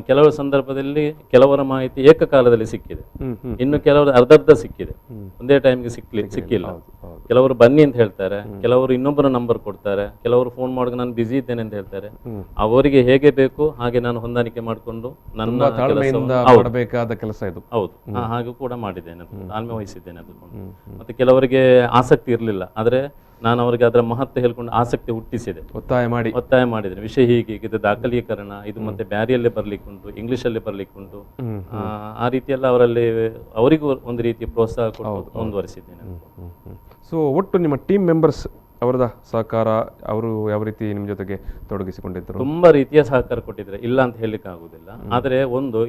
ಕೆಲವು ಸಂದರ್ಭದಲ್ಲಿ ಕೆಲವರ ಮಾಹಿತಿ ಏಕಕಾಲದಲ್ಲಿ ಸಿಕ್ಕಿದೆ, ಇನ್ನು ಕೆಲವರು ಅರ್ಧರ್ಧ ಸಿಕ್ಕಿದೆ, ಒಂದೇ ಟೈಮ್ಗೆ ಸಿಕ್ಕಿಲ್ಲ. ಕೆಲವರು ಬನ್ನಿ ಅಂತ ಹೇಳ್ತಾರೆ, ಕೆಲವರು ಇನ್ನೊಬ್ಬರ ನಂಬರ್ ಕೊಡ್ತಾರೆ, ಕೆಲವರು ಫೋನ್ ಮಾಡುವಾಗ ನಾನು ಬಿಸಿ ಇದ್ದೇನೆ ಅಂತ ಹೇಳ್ತಾರೆ. ಅವರಿಗೆ ಹೇಗೆ ಬೇಕು ಹಾಗೆ ನಾನು ಹೊಂದಾಣಿಕೆ ಮಾಡಿಕೊಂಡು ನನ್ನ ಕೆಲಸ ಇದು ಹೌದು ಹಾಗೆ ಕೂಡ ಮಾಡಿದ್ದೇನೆ, ತಾಳ್ಮೆ ವಹಿಸಿದ್ದೇನೆ ಅದನ್ನು. ಮತ್ತೆ ಕೆಲವರಿಗೆ ಆಸಕ್ತಿ ಇರಲಿಲ್ಲ, ಆದರೆ ನಾನು ಅವರಿಗೆ ಅದರ ಮಹತ್ವ ಹೇಳ್ಕೊಂಡು ಆಸಕ್ತಿ ಹುಟ್ಟಿಸಿದೆ, ಒತ್ತಾಯ ಮಾಡಿದ್ದೇನೆ. ವಿಷಯ ಹೀಗೆ, ಇದು ದಾಖಲೀಕರಣ, ಇದು ಮತ್ತೆ ಬ್ಯಾರಿಯಲ್ಲೇ ಬರ್ಲಿಕ್ಕುಂಟು, ಇಂಗ್ಲಿಷಲ್ಲೇ ಬರ್ಲಿಕ್ಕುಂಟು. ಆ ರೀತಿಯೆಲ್ಲ ಅವರಿಗೂ ಒಂದು ರೀತಿಯ ಪ್ರೋತ್ಸಾಹ ಕೊಟ್ಟು ಮುಂದುವರಿಸಿದ್ದೇನೆ. ಸೊ ಒಟ್ಟು ನಿಮ್ಮ ಟೀಮ್ ಮೆಂಬರ್ಸ್ ಅವರದ ಸಹಕಾರ, ಅವರು ಯಾವ ರೀತಿ ನಿಮ್ಮ ಜೊತೆಗೆ ತೊಡಗಿಸಿಕೊಂಡಿದ್ದರು? ತುಂಬಾ ರೀತಿಯ ಸಹಕಾರ ಕೊಟ್ಟಿದ್ದಾರೆ, ಇಲ್ಲ ಅಂತ ಹೇಳಲಿಕ್ಕೆ ಆಗುದಿಲ್ಲ. ಆದರೆ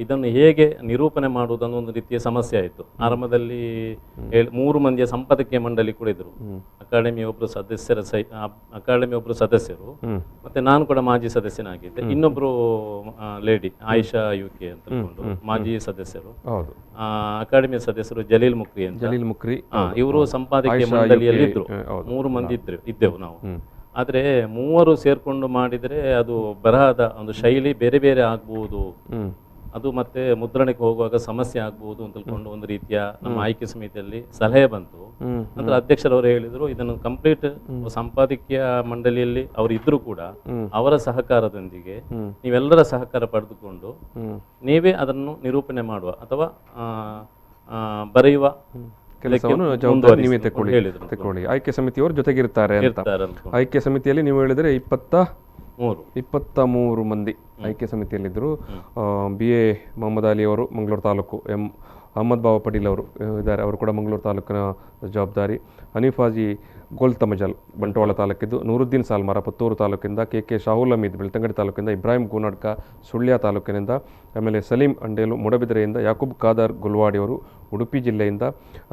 ಇದನ್ನು ಹೇಗೆ ನಿರೂಪಣೆ ಮಾಡುವುದನ್ನು ಒಂದು ರೀತಿಯ ಸಮಸ್ಯೆ ಆಯಿತು. ಆರಂಭದಲ್ಲಿ 3 ಮಂದಿಯ ಸಂಪಾದಕೀಯ ಮಂಡಳಿ ಕೂಡ ಇದ್ರು. ಅಕಾಡೆಮಿ ಒಬ್ಬರು ಸದಸ್ಯರು, ಮತ್ತೆ ನಾನು ಕೂಡ ಮಾಜಿ ಸದಸ್ಯನಾಗಿದ್ದೆ. ಇನ್ನೊಬ್ರು ಲೇಡಿ ಆಯಿಷಾ UK ಅಂತ ಮಾಜಿ ಸದಸ್ಯರು. ಅಕಾಡೆಮಿಯ ಸದಸ್ಯರು ಜಲೀಲ್ ಮುಕ್ರಿ ಇವರು ಸಂಪಾದಕೀಯ ಮಂಡಳಿಯಲ್ಲಿ ಇದ್ರು. 3 ಮಂದಿ ಇದ್ದೆವು ನಾವು. ಆದ್ರೆ 3 ಸೇರ್ಕೊಂಡು ಮಾಡಿದ್ರೆ ಅದು ಬರಹದ ಒಂದು ಶೈಲಿ ಬೇರೆ ಬೇರೆ ಆಗ್ಬಹುದು, ಅದು ಮತ್ತೆ ಮುದ್ರಣಕ್ಕೆ ಹೋಗುವಾಗ ಸಮಸ್ಯೆ ಆಗ್ಬಹುದು ಅಂತ ತಿಳ್ಕೊಂಡು ಒಂದು ರೀತಿಯ ನಮ್ಮ ಆಯ್ಕೆ ಸಮಿತಿಯಲ್ಲಿ ಸಲಹೆ ಬಂತು. ನಂತರ ಅಧ್ಯಕ್ಷರವರು ಹೇಳಿದ್ರು, ಇದನ್ನು ಕಂಪ್ಲೀಟ್ ಸಂಪಾದಕೀಯ ಮಂಡಳಿಯಲ್ಲಿ ಅವರು ಇದ್ರು ಕೂಡ ಅವರ ಸಹಕಾರದೊಂದಿಗೆ ನೀವೆಲ್ಲರ ಸಹಕಾರ ಪಡೆದುಕೊಂಡು ನೀವೇ ಅದನ್ನು ನಿರೂಪಣೆ ಮಾಡುವ ಅಥವಾ ಬರೆಯುವ ಕೆಲಸವನ್ನು ಜವಾಬ್ದಾರಿ ನೀವೇ ತಗೊಳ್ಳಿ. ಆಯ್ಕೆ ಸಮಿತಿಯವರು ಜೊತೆಗಿರ್ತಾರೆ ಅಂತ. ಆಯ್ಕೆ ಸಮಿತಿಯಲ್ಲಿ ನೀವು ಹೇಳಿದ್ರೆ 23 ಮಂದಿ ಆಯ್ಕೆ ಸಮಿತಿಯಲ್ಲಿದ್ದರು. BA ಮೊಹಮ್ಮದ್ ಅಲಿ ಅವರು ಮಂಗಳೂರು ತಾಲೂಕು, ಅಹಮದ್ ಬಾವ ಪಟೀಲ್ ಅವರು ಇದ್ದಾರೆ, ಅವರು ಕೂಡ ಮಂಗಳೂರು ತಾಲೂಕಿನ ಜವಾಬ್ದಾರಿ. ಹನೀಫಾಜಿ ಗೋಲ್ತಮಜಲ್ ಬಂಟ್ವಾಳ ತಾಲೂಕಿದ್ದು, ನೂರುದ್ದೀನ್ ಸಾಲ್ಮಾರ ಪುತ್ತೂರು ತಾಲೂಕಿಂದ, KK ಶಾಹುಲ್ ಹಮೀದ್ ಬೆಳ್ತಂಗಡಿ ತಾಲೂಕಿಂದ, ಇಬ್ರಾಹಿಂ ಗೂನಡ್ಕ ಸುಳ್ಯ ತಾಲೂಕಿನಿಂದ, ಆಮೇಲೆ ಸಲೀಂ ಅಂಡೇಲು ಮೂಡಬಿದಿರೆಯಿಂದ, ಯಾಕೂಬ್ ಖಾದರ್ ಗುಲ್ವಾಡಿಯವರು ಉಡುಪಿ ಜಿಲ್ಲೆಯಿಂದ,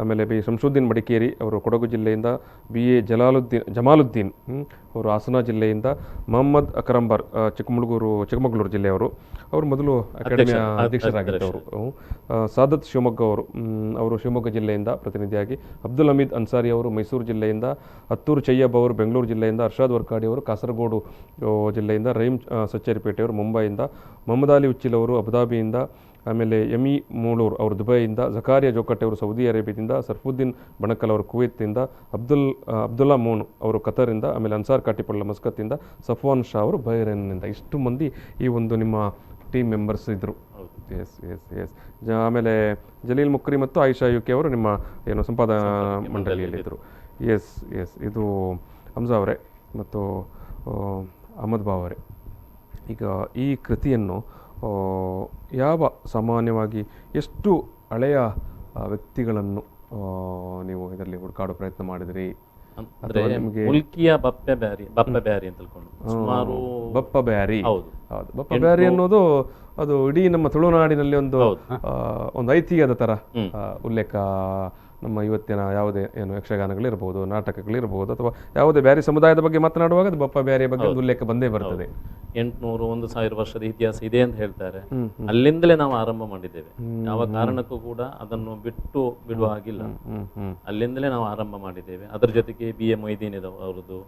ಆಮೇಲೆ B ಶಂಸುದ್ದೀನ್ ಮಡಿಕೇರಿ ಅವರು ಕೊಡಗು ಜಿಲ್ಲೆಯಿಂದ, BA ಜಮಾಲುದ್ದೀನ್ ಅವರು ಹಾಸನ ಜಿಲ್ಲೆಯಿಂದ, ಮೊಹಮ್ಮದ್ ಅಕರಂಬರ್ ಚಿಕ್ಕಮಗಳೂರು ಜಿಲ್ಲೆಯವರು, ಅವರು ಮೊದಲು ಅಕಾಡೆಮಿಯ ಅಧ್ಯಕ್ಷರಾಗಿದ್ದವರು. ಸಾದತ್ ಶಿವಮೊಗ್ಗ ಅವರು ಶಿವಮೊಗ್ಗ ಜಿಲ್ಲೆಯಿಂದ ಪ್ರತಿನಿಧಿಯಾಗಿ, ಅಬ್ದುಲ್ ಹಮೀದ್ ಅನ್ಸಾರಿ ಅವರು ಮೈಸೂರು ಜಿಲ್ಲೆಯಿಂದ, ಹತ್ತೂರು ಚಯ್ಯಬ್ ಅವರು ಬೆಂಗಳೂರು ಜಿಲ್ಲೆಯಿಂದ, ಅರ್ಷಾದ್ ವರ್ಕಾಡಿ ಅವರು ಕಾಸರಗೋಡು ಜಿಲ್ಲೆಯಿಂದ, ರಹೀಂ ಸಚ್ಚೇರಿಪೇಟೆಯವರು ಮುಂಬೈಯಿಂದ, ಮೊಹಮ್ಮದ್ ಅಲಿ ಉಚ್ಚಿಲ್ ಅವರು ಅಬುದಾಬಿಯಿಂದ, ಆಮೇಲೆ ಎಮಿ ಮೂಳೂರ್ ಅವರು ದುಬೈಯಿಂದ, ಜಕಾರಿಯಾ ಜೋಕಟ್ಟೆ ಅವರು ಸೌದಿ ಅರೇಬಿಯಾದಿಂದ, ಸರ್ಫುದ್ದೀನ್ ಬಣಕಲ್ ಅವರು ಕುವೈತ್ನಿಂದ, ಅಬ್ದುಲ್ಲಾ ಮೋನ್ ಅವರು ಕತರಿಂದ, ಆಮೇಲೆ ಅನ್ಸಾರ್ ಕಾಟಿಪಳ್ಳ ಮಸ್ಕತ್ತಿಂದ, ಸಫ್ವಾನ್ ಶಾ ಅವರು ಬಹ್ರೇನ್ನಿಂದ. ಇಷ್ಟು ಮಂದಿ ಈ ಒಂದು ನಿಮ್ಮ ಟೀಮ್ ಮೆಂಬರ್ಸ್ ಇದ್ದರು. ಎಸ್ ಆಮೇಲೆ ಜಲೀಲ್ ಮುಕ್ರಿ ಮತ್ತು ಆಯಿಷಾ UK ಅವರು ನಿಮ್ಮ ಸಂಪಾದನಾ ಮಂಡಳಿಯಲ್ಲಿದ್ದರು. ಎಸ್ ಇದು ಹಮ್ಜಾ ಅವರೇ ಮತ್ತು ಅಹಮದ್ ಬಾವ್ ಅವರೇ, ಈಗ ಈ ಕೃತಿಯನ್ನು ಯಾವ ಸಾಮಾನ್ಯವಾಗಿ ಎಷ್ಟು ಹಳೆಯ ವ್ಯಕ್ತಿಗಳನ್ನು ನೀವು ಇದರಲ್ಲಿ ಹುಡುಕಾಡೋ ಪ್ರಯತ್ನ ಮಾಡಿದ್ರಿ? ಮುಲ್ಕಿಯ ಬಪ್ಪ ಬ್ಯಾರಿ ಅಂತ ಸುಮಾರು ಬಪ್ಪ ಬ್ಯಾರಿ. ಹೌದು, ಬಪ್ಪ ಬ್ಯಾರಿ ಅನ್ನೋದು ಅದು ಇಡೀ ನಮ್ಮ ತುಳುನಾಡಿನಲ್ಲಿ ಒಂದು ಐತಿಹ್ಯದ ತರ ಉಲ್ಲೇಖ. ನಮ್ಮ ಇವತ್ತಿನ ಯಾವುದೇ ಯಕ್ಷಗಾನಗಳಿರ್ಬೋದು, ನಾಟಕಗಳಿರ್ಬೋದು, ಅಥವಾ ಯಾವುದೇ ಬ್ಯಾರಿ ಸಮುದಾಯದ ಬಗ್ಗೆ ಮಾತನಾಡುವಾಗ ಅದು ಬಪ್ಪ ಬ್ಯಾರಿಯ ಬಗ್ಗೆ ಒಂದು ಉಲ್ಲೇಖ ಬಂದೇ ಬರ್ತದೆ. 800-1000 ವರ್ಷದ ಇತಿಹಾಸ ಇದೆ ಅಂತ ಹೇಳ್ತಾರೆ. ಅಲ್ಲಿಂದಲೇ ನಾವು ಆರಂಭ ಮಾಡಿದ್ದೇವೆ, ಯಾವ ಕಾರಣಕ್ಕೂ ಕೂಡ ಅದನ್ನು ಬಿಡುವ ಹಾಗಿಲ್ಲ. ಅಲ್ಲಿಂದಲೇ ನಾವು ಆರಂಭ ಮಾಡಿದ್ದೇವೆ. ಅದರ ಜೊತೆಗೆ BA ಮೊಯ್ದೀನ್ ಅವರದ್ದು,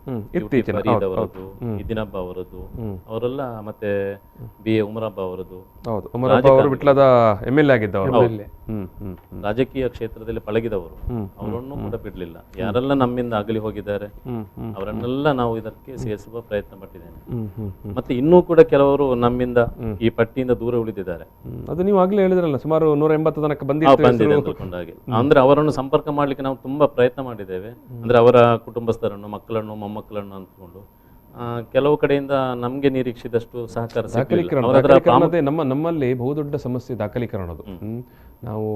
ಫರೀದ್ ಅವರದ್ದು, ಇದಿನಬ್ಬ ಅವರದ್ದು, ಅವರೆಲ್ಲ, ಮತ್ತೆ BA ಉಮರಬ್ಬ ಅವರದ್ದು, ವಿಟ್ಲದ MLA ಆಗಿದ್ದವರು, ರಾಜಕೀಯ ಕ್ಷೇತ್ರದಲ್ಲಿ ಪಳಗಿದವರು. ಇದ್ದವರು ಅವರನ್ನು ಕೂಡ ಬಿಡ್ಲಿಲ್ಲ. ಯಾರೆಲ್ಲ ನಮ್ಮಿಂದ ಅಗಲಿ ಹೋಗಿದ್ದಾರೆ ಅವರನ್ನೆಲ್ಲ ನಾವು ಇದಕ್ಕೆ ಸೇರಿಸುವ ಪ್ರಯತ್ನ ಪಟ್ಟಿದ್ದೇನೆ. ಮತ್ತೆ ಇನ್ನೂ ಕೂಡ ಕೆಲವರು ನಮ್ಮಿಂದ ಈ ಪಟ್ಟಿಯಿಂದ ದೂರ ಉಳಿದಿದ್ದಾರೆ. ಅದು ನೀವು ಆಗ್ಲೇ ಹೇಳಿದ್ರಲ್ಲ, ಸುಮಾರು 180 ತನಕ ಬಂದಿದೆ ಅಂದ್ಕೊಂಡಾಗೆ. ಅಂದ್ರೆ ಅವರನ್ನು ಸಂಪರ್ಕ ಮಾಡ್ಲಿಕ್ಕೆ ನಾವು ತುಂಬಾ ಪ್ರಯತ್ನ ಮಾಡಿದ್ದೇವೆ. ಅಂದ್ರೆ ಅವರ ಕುಟುಂಬಸ್ಥರನ್ನು, ಮಕ್ಕಳನ್ನು, ಮೊಮ್ಮಕ್ಕಳನ್ನು ಅಂದ್ಕೊಂಡು ಕೆಲವು ಕಡೆಯಿಂದ ನಮ್ಗೆ ನಿರೀಕ್ಷಿತಷ್ಟು ಸಹಕಾರ ನಮ್ಮಲ್ಲಿ ಬಹುದೊಡ್ಡ ಸಮಸ್ಯೆ ದಾಖಲೀಕರಣದು. ನಾವು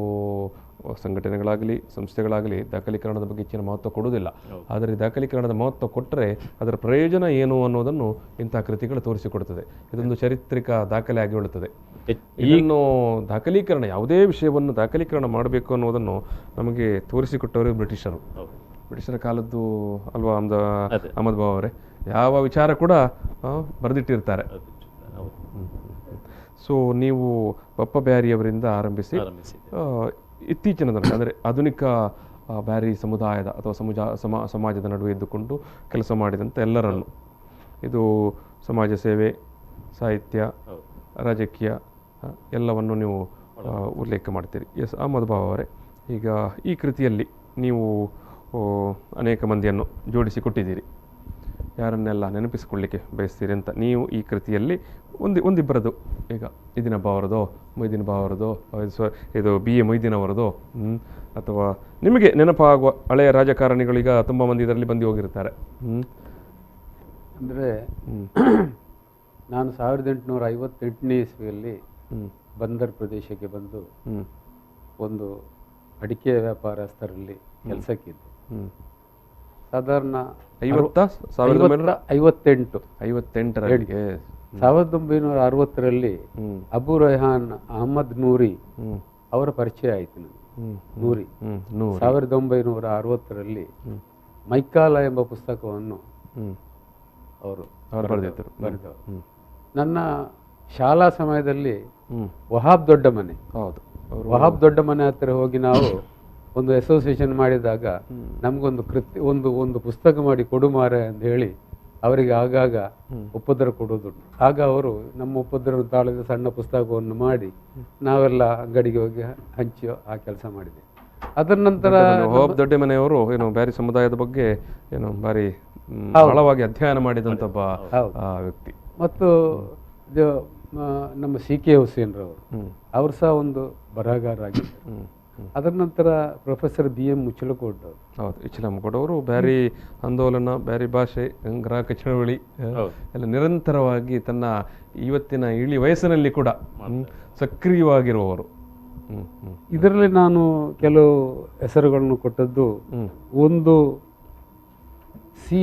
ಸಂಘಟನೆಗಳಾಗಲಿ ಸಂಸ್ಥೆಗಳಾಗಲಿ ದಾಖಲೀಕರಣದ ಬಗ್ಗೆ ಹೆಚ್ಚಿನ ಮಹತ್ವ ಕೊಡುವುದಿಲ್ಲ. ಆದರೆ ದಾಖಲೀಕರಣದ ಮಹತ್ವ ಕೊಟ್ಟರೆ ಅದರ ಪ್ರಯೋಜನ ಏನು ಅನ್ನೋದನ್ನು ಇಂತಹ ಕೃತಿಗಳು ತೋರಿಸಿಕೊಡುತ್ತದೆ. ಇದೊಂದು ಚಾರಿತ್ರಿಕ ದಾಖಲೆ ಆಗಿ ಉಳುತ್ತದೆ. ಇದನ್ನು ದಾಖಲೀಕರಣ, ಯಾವುದೇ ವಿಷಯವನ್ನು ದಾಖಲೀಕರಣ ಮಾಡಬೇಕು ಅನ್ನೋದನ್ನು ನಮಗೆ ತೋರಿಸಿಕೊಟ್ಟವರು ಬ್ರಿಟಿಷರ ಕಾಲದ್ದು ಅಲ್ವಾ ಅಹಮದ್ ಬಾವ್ ಅವರೇ. ಯಾವ ವಿಚಾರ ಕೂಡ ಬರೆದಿಟ್ಟಿರ್ತಾರೆ. ಸೊ ನೀವು ಬಪ್ಪ ಬ್ಯಾರಿಯವರಿಂದ ಆರಂಭಿಸಿ ಇತ್ತೀಚಿನ ತನಕ ಅಂದರೆ ಆಧುನಿಕ ಬ್ಯಾರಿ ಸಮುದಾಯದ ಅಥವಾ ಸಮಾಜದ ನಡುವೆ ಇದ್ದುಕೊಂಡು ಕೆಲಸ ಮಾಡಿದಂಥ ಎಲ್ಲರನ್ನು, ಇದು ಸಮಾಜ ಸೇವೆ, ಸಾಹಿತ್ಯ, ರಾಜಕೀಯ ಎಲ್ಲವನ್ನು ನೀವು ಉಲ್ಲೇಖ ಮಾಡ್ತೀರಿ. ಎಸ್ ಅಹಮದ್ ಬಾವ್ ಅವರೇ, ಈಗ ಈ ಕೃತಿಯಲ್ಲಿ ನೀವು ಅನೇಕ ಮಂದಿಯನ್ನು ಜೋಡಿಸಿಕೊಟ್ಟಿದ್ದೀರಿ. ಯಾರನ್ನೆಲ್ಲ ನೆನಪಿಸಿಕೊಳ್ಳಿಕ್ಕೆ ಬಯಸ್ತೀರಿ ಅಂತ ನೀವು ಈ ಕೃತಿಯಲ್ಲಿ ಒಂದಿಬ್ಬರದು, ಈಗ ಇದಿನ ಬಾವರದೋ, ಮೊಯ್ದೀನ್ ಬಾವರದೋ, ಇದು BA ಮೊಯ್ದೀನ್ ಅವರದೋ, ಅಥವಾ ನಿಮಗೆ ನೆನಪಾಗುವ ಹಳೆಯ ರಾಜಕಾರಣಿಗಳೀಗ ತುಂಬ ಮಂದಿ ಇದರಲ್ಲಿ ಬಂದು ಹೋಗಿರ್ತಾರೆ. ಅಂದರೆ ನಾನು 1858ನೇ ಇಸ್ವಿಯಲ್ಲಿ ಬಂದರ್ ಪ್ರದೇಶಕ್ಕೆ ಬಂದು ಒಂದು ಅಡಿಕೆ ವ್ಯಾಪಾರಸ್ಥರಲ್ಲಿ ಕೆಲಸಕ್ಕಿದ್ದು. ಸಾಧಾರಣ 1960ರಲ್ಲಿ ಅಬು ರೈಹಾನ್ ಅಹಮದ್ ನೂರಿ ಅವರ ಪರಿಚಯ ಆಯಿತು ನನಗೆ. ನೂರಿ 1960ರಲ್ಲಿ ಮೈಕಾಲ ಎಂಬ ಪುಸ್ತಕವನ್ನು ಅವರು ಬರೆದವರು. ನನ್ನ ಶಾಲಾ ಸಮಯದಲ್ಲಿ ವಹಾಬ್ ದೊಡ್ಡ ಮನೆ ಹತ್ತಿರ ಹೋಗಿ ನಾವು ಒಂದು ಅಸೋಸಿಯೇಷನ್ ಮಾಡಿದಾಗ ನಮಗೊಂದು ಒಂದು ಪುಸ್ತಕ ಮಾಡಿ ಕೊಡು ಮಾರೆ ಅಂತ ಹೇಳಿ ಅವರಿಗೆ ಆಗಾಗ ಉಪದ್ರ ಕೊಡೋದುಂಟು. ಆಗ ಅವರು ನಮ್ಮ ಉಪದ್ರ ತಾಳಿದ ಸಣ್ಣ ಪುಸ್ತಕವನ್ನು ಮಾಡಿ ನಾವೆಲ್ಲ ಅಂಗಡಿಗೆ ಹೋಗಿ ಹಂಚಿ ಆ ಕೆಲಸ ಮಾಡಿದೆ. ಅದರ ನಂತರ ದೊಡ್ಡ ಮನೆಯವರು ಏನು ಬ್ಯಾರಿ ಸಮುದಾಯದ ಬಗ್ಗೆ ಏನು ಬಾರಿ ಆಳವಾಗಿ ಅಧ್ಯಯನ ಮಾಡಿದಂಥ ವ್ಯಕ್ತಿ. ಮತ್ತು ನಮ್ಮ CK ಹುಸೇನ್ರವರು, ಅವರು ಸಹ ಒಂದು ಬರಹಗಾರರಾಗಿದ್ದರು. ಅದರ ನಂತರ ಪ್ರೊಫೆಸರ್ BM ಮುಚ್ಚಲಕೋಡ್ ಅವರು. ಹೌದು, ಇಚ್ಲಮಕೋಡ್ ಅವರು ಬ್ಯಾರಿ ಆಂದೋಲನ, ಬ್ಯಾರಿ ಭಾಷೆ, ಗ್ರಾಹಕ ಚಳವಳಿ ಎಲ್ಲ ನಿರಂತರವಾಗಿ ತನ್ನ ಇವತ್ತಿನ ಇಳಿ ವಯಸ್ಸಿನಲ್ಲಿ ಕೂಡ ಸಕ್ರಿಯವಾಗಿರುವವರು. ಇದರಲ್ಲಿ ನಾನು ಕೆಲವು ಹೆಸರುಗಳನ್ನು ಕೊಟ್ಟದ್ದು, ಒಂದು ಸಿ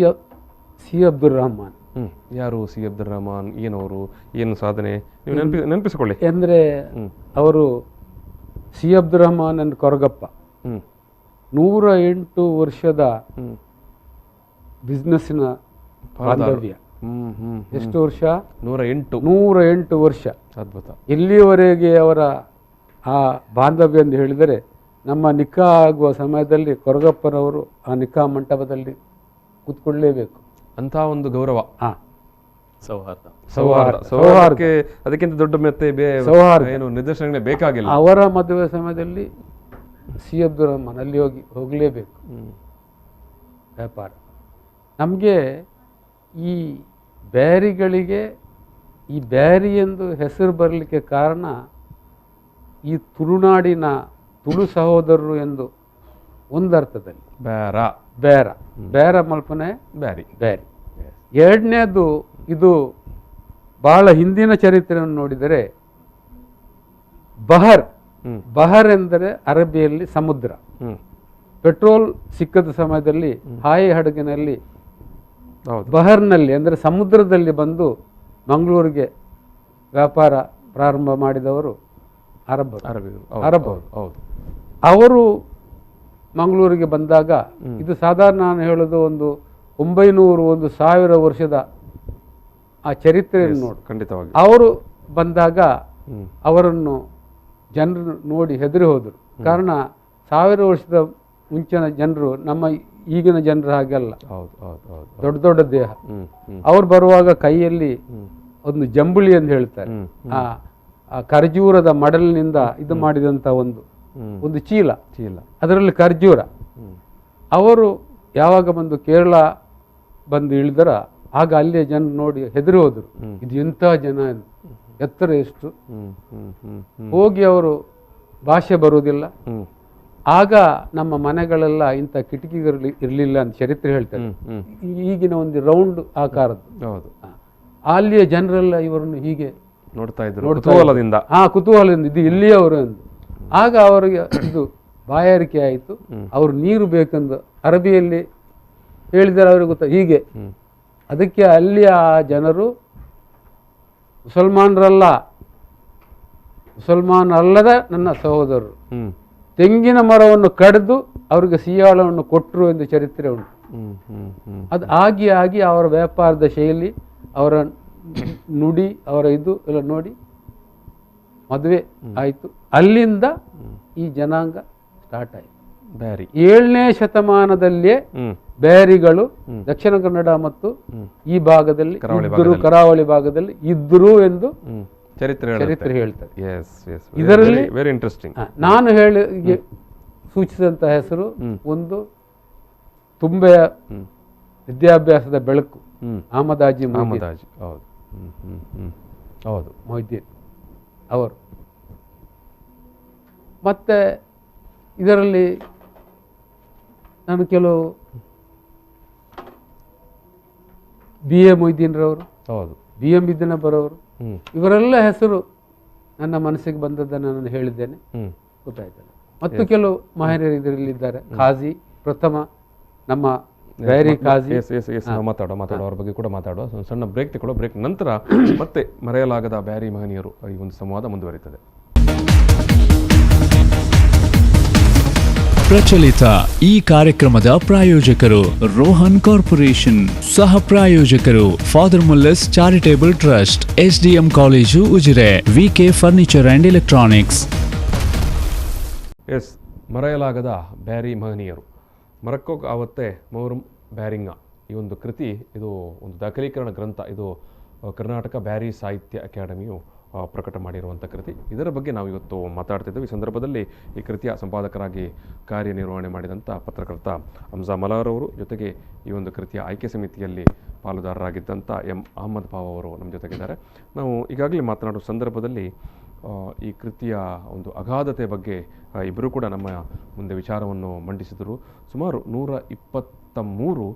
ಅಬ್ದುಲ್ ರಹಮಾನ್. ಯಾರು ಸಿ ಅಬ್ದುಲ್ ರಹಮಾನ್? ಏನವರು, ಏನು ಸಾಧನೆ ನೀವು ನೆನಪಿಸಿಕೊಳ್ಳಿ. ಅಂದರೆ ಅವರು ಸಿ ಅಬ್ದುಲ್ ರಹಮಾನ್ ಅಂಡ್ ಕೊರಗಪ್ಪ 108 ವರ್ಷದ ಬಿಸ್ನೆಸ್ಸಿನ ಬಾಂಧವ್ಯ. ಎಷ್ಟು ವರ್ಷ? 108 ವರ್ಷ. ಅದ್ಭುತ. ಇಲ್ಲಿಯವರೆಗೆ ಅವರ ಆ ಬಾಂಧವ್ಯ ಎಂದು ಹೇಳಿದರೆ, ನಮ್ಮ ನಿಖಾ ಆಗುವ ಸಮಯದಲ್ಲಿ ಕೊರಗಪ್ಪನವರು ಆ ನಿಖಾ ಮಂಟಪದಲ್ಲಿ ಕೂತ್ಕೊಳ್ಳೇಬೇಕು ಅಂತ ಒಂದು ಗೌರವ. ಸೌಹಾರ್ದ ಅದಕ್ಕಿಂತ ದೊಡ್ಡ ಮತ್ತೆ ಏನು ನಿದರ್ಶನಗಳೇ ಬೇಕಾಗಿಲ್ಲ. ಅವರ ಮದುವೆ ಸಮಯದಲ್ಲಿ ಸಿ ಅಬ್ದುಲ್ ರಹಮಾನ್ ಅಲ್ಲಿ ಹೋಗಲೇಬೇಕು. ವ್ಯಾಪಾರ. ನಮಗೆ ಈ ಬ್ಯಾರಿಗಳಿಗೆ ಈ ಬ್ಯಾರಿ ಎಂದು ಹೆಸರು ಬರಲಿಕ್ಕೆ ಕಾರಣ ಈ ತುಳುನಾಡಿನ ತುಳು ಸಹೋದರರು ಎಂದು ಒಂದರ್ಥದಲ್ಲಿ ಬೇರ ಮಲ್ಪನೆ ಬ್ಯಾರಿ. ಎರಡನೇದು, ಇದು ಬಹಳ ಹಿಂದಿನ ಚರಿತ್ರೆಯನ್ನು ನೋಡಿದರೆ ಬಹರ್ ಎಂದರೆ ಅರಬಿಯಲ್ಲಿ ಸಮುದ್ರ. ಪೆಟ್ರೋಲ್ ಸಿಕ್ಕದ ಸಮಯದಲ್ಲಿ ಹಾಯಿ ಹಡಗಿನಲ್ಲಿ ಬಹರ್ನಲ್ಲಿ ಅಂದರೆ ಸಮುದ್ರದಲ್ಲಿ ಬಂದು ಮಂಗಳೂರಿಗೆ ವ್ಯಾಪಾರ ಪ್ರಾರಂಭ ಮಾಡಿದವರು ಅರಬ್ಬರು. ಅವರು ಮಂಗಳೂರಿಗೆ ಬಂದಾಗ, ಇದು ಸಾಧಾರಣ ನಾನು ಹೇಳೋದು ಒಂದು 900-1000 ವರ್ಷದ ಆ ಚರಿತ್ರೆಯನ್ನು ನೋಡಿ. ಖಂಡಿತವಾಗಿ ಅವರು ಬಂದಾಗ ಅವರನ್ನು ಜನರು ನೋಡಿ ಹೆದರಿ ಹೋದರು. ಕಾರಣ 1000 ವರ್ಷದ ಮುಂಚಿನ ಜನರು ನಮ್ಮ ಈಗಿನ ಜನರ ಹಾಗೆಲ್ಲ, ದೊಡ್ಡ ದೊಡ್ಡ ದೇಹ. ಅವ್ರು ಬರುವಾಗ ಕೈಯಲ್ಲಿ ಒಂದು ಜಂಬುಳಿ ಅಂತ ಹೇಳ್ತಾರೆ, ಆ ಖರ್ಜೂರದ ಮಡಲಿನಿಂದ ಇದು ಮಾಡಿದಂಥ ಒಂದು ಒಂದು ಚೀಲ, ಚೀಲ, ಅದರಲ್ಲಿ ಖರ್ಜೂರ. ಅವರು ಯಾವಾಗ ಬಂದು ಕೇರಳ ಬಂದು ಇಳಿದರ ಆಗ ಅಲ್ಲಿಯ ಜನ ನೋಡಿ ಹೆದರಿ ಹೋದರು, ಇದು ಎಂಥ ಜನ, ಎತ್ತರ ಎಷ್ಟು. ಹೋಗಿ ಅವರು ಭಾಷೆ ಬರುವುದಿಲ್ಲ. ಆಗ ನಮ್ಮ ಮನೆಗಳೆಲ್ಲ ಇಂಥ ಕಿಟಕಿಗಳು ಇರಲಿಲ್ಲ ಅಂತ ಚರಿತ್ರೆ ಹೇಳ್ತಾರೆ. ಈಗಿನ ಒಂದು ರೌಂಡ್ ಆಕಾರದ್ದು. ಅಲ್ಲಿಯ ಜನರೆಲ್ಲ ಇವರನ್ನು ಹೀಗೆ ನೋಡ್ತಾ ಇದ್ರು, ಕುತೂಹಲದಿಂದ. ಕುತೂಹಲದಿಂದ, ಇದು ಇಲ್ಲಿಯವರು ಎಂದು. ಆಗ ಅವರಿಗೆ ಇದು ಬಾಯಾರಿಕೆ ಆಯಿತು. ಅವರು ನೀರು ಬೇಕೆಂದು ಅರಬಿಯಲ್ಲಿ ಹೇಳಿದರೆ ಅವ್ರಿಗೆ ಗೊತ್ತಾ ಹೀಗೆ. ಅದಕ್ಕೆ ಅಲ್ಲಿಯ ಜನರು ಮುಸಲ್ಮಾನ್ ಅಲ್ಲದ ನನ್ನ ಸಹೋದರರು ತೆಂಗಿನ ಮರವನ್ನು ಕಡಿದು ಅವರಿಗೆ ಸಿಯಾಳವನ್ನು ಕೊಟ್ಟರು ಎಂದು ಚರಿತ್ರೆ ಉಂಟು. ಅದು ಆಗಿ ಅವರ ವ್ಯಾಪಾರದ ಶೈಲಿ, ಅವರ ನುಡಿ, ಅವರ ಇದು ಎಲ್ಲ ನೋಡಿ ಮದುವೆ ಆಯಿತು. ಅಲ್ಲಿಂದ ಈ ಜನಾಂಗ ಸ್ಟಾರ್ಟ್ ಆಯಿತು. ಬ್ಯಾರಿ 7ನೇ ಶತಮಾನದಲ್ಲಿಯೇ ಬ್ಯಾರಿಗಳು ದಕ್ಷಿಣ ಕನ್ನಡ ಮತ್ತು ಈ ಭಾಗದಲ್ಲಿ ಕರಾವಳಿ ಭಾಗದಲ್ಲಿ ಇದ್ದರು ಎಂದು ಚರಿತ್ರೆ ಹೇಳ್ತಾರೆ. ಇದರಲ್ಲಿ ವೆರಿ ಇಂಟ್ರೆಸ್ಟಿಂಗ್. ನಾನು ಹೇಳಿ ಸೂಚಿಸಿದಂತಹ ಹೆಸರು ಒಂದು ತುಂಬೆಯ ವಿದ್ಯಾಭ್ಯಾಸದ ಬೆಳಕು, ಅಹಮದಾಜಿ ಮೊಯ್ದೀನ್ ಅವರು. ಮತ್ತೆ ಇದರಲ್ಲಿ ನಾನು ಕೆಲವು BA ಮೊಯ್ದೀನ್ರವರು, BM ಬಿದ್ದನಬ್ಬರವರು, ಇವರೆಲ್ಲ ಹೆಸರು ನನ್ನ ಮನಸ್ಸಿಗೆ ಬಂದದ್ದನ್ನು ನಾನು ಹೇಳಿದ್ದೇನೆ, ಗೊತ್ತಾಯ್ತಲ್ಲ. ಮತ್ತು ಕೆಲವು ಮಹನೀಯರು ಇದರಲ್ಲಿದ್ದಾರೆ. ಖಾಜಿ ಪ್ರಥಮ ನಮ್ಮ ಬ್ಯಾರಿ ಖಾಜಿ. ಮಾತಾಡೋ ಅವ್ರ ಬಗ್ಗೆ ಕೂಡ ಮಾತಾಡುವ. ಸಣ್ಣ ಬ್ರೇಕ್ ತಗೊಳ್ಳೋ. ಬ್ರೇಕ್ ನಂತರ ಮತ್ತೆ ಮರೆಯಲಾಗದ ಬ್ಯಾರಿ ಮಹನೀಯರು ಈ ಒಂದು ಸಂವಾದ ಮುಂದುವರಿತದೆ. ಪ್ರಚಲಿತ ಈ ಕಾರ್ಯಕ್ರಮದ ಪ್ರಾಯೋಜಕರು ರೋಹನ್ ಕಾರ್ಪೊರೇಷನ್, ಸಹ ಪ್ರಾಯೋಜಕರು Father Mullers Charitable Trust, SDM College Ujire, VK Furniture and electronics. ಮರೆಯಲಾಗದ ಬ್ಯಾರಿ ಮಹನೀಯರು. ಮರಕ್ಕೋ ಆವತ್ತೆ ಮೌರಂ ಬ್ಯಾರಿಂಗ ಈ ಒಂದು ಕೃತಿ, ಇದು ಒಂದು ದಾಖಲೀಕರಣ ಗ್ರಂಥ. ಇದು ಕರ್ನಾಟಕ ಬ್ಯಾರಿ ಸಾಹಿತ್ಯ ಅಕಾಡೆಮಿಯು ಪ್ರಕಟ ಮಾಡಿರುವಂಥ ಕೃತಿ. ಇದರ ಬಗ್ಗೆ ನಾವು ಇವತ್ತು ಮಾತಾಡ್ತಿದ್ದೇವೆ. ಈ ಸಂದರ್ಭದಲ್ಲಿ ಈ ಕೃತಿಯ ಸಂಪಾದಕರಾಗಿ ಕಾರ್ಯನಿರ್ವಹಣೆ ಮಾಡಿದಂಥ ಪತ್ರಕರ್ತ ಹಮ್ಜಾ ಮಲಾರ್ ಅವರು, ಜೊತೆಗೆ ಈ ಒಂದು ಕೃತಿಯ ಆಯ್ಕೆ ಸಮಿತಿಯಲ್ಲಿ ಪಾಲುದಾರರಾಗಿದ್ದಂಥ M. ಅಹಮದ್ ಭಾವ್ ಅವರು ನಮ್ಮ ಜೊತೆಗಿದ್ದಾರೆ. ನಾವು ಈಗಾಗಲೇ ಮಾತನಾಡುವ ಸಂದರ್ಭದಲ್ಲಿ ಈ ಕೃತಿಯ ಒಂದು ಅಗಾಧತೆ ಬಗ್ಗೆ ಇಬ್ಬರೂ ಕೂಡ ನಮ್ಮ ಮುಂದೆ ವಿಚಾರವನ್ನು ಮಂಡಿಸಿದರು. ಸುಮಾರು 123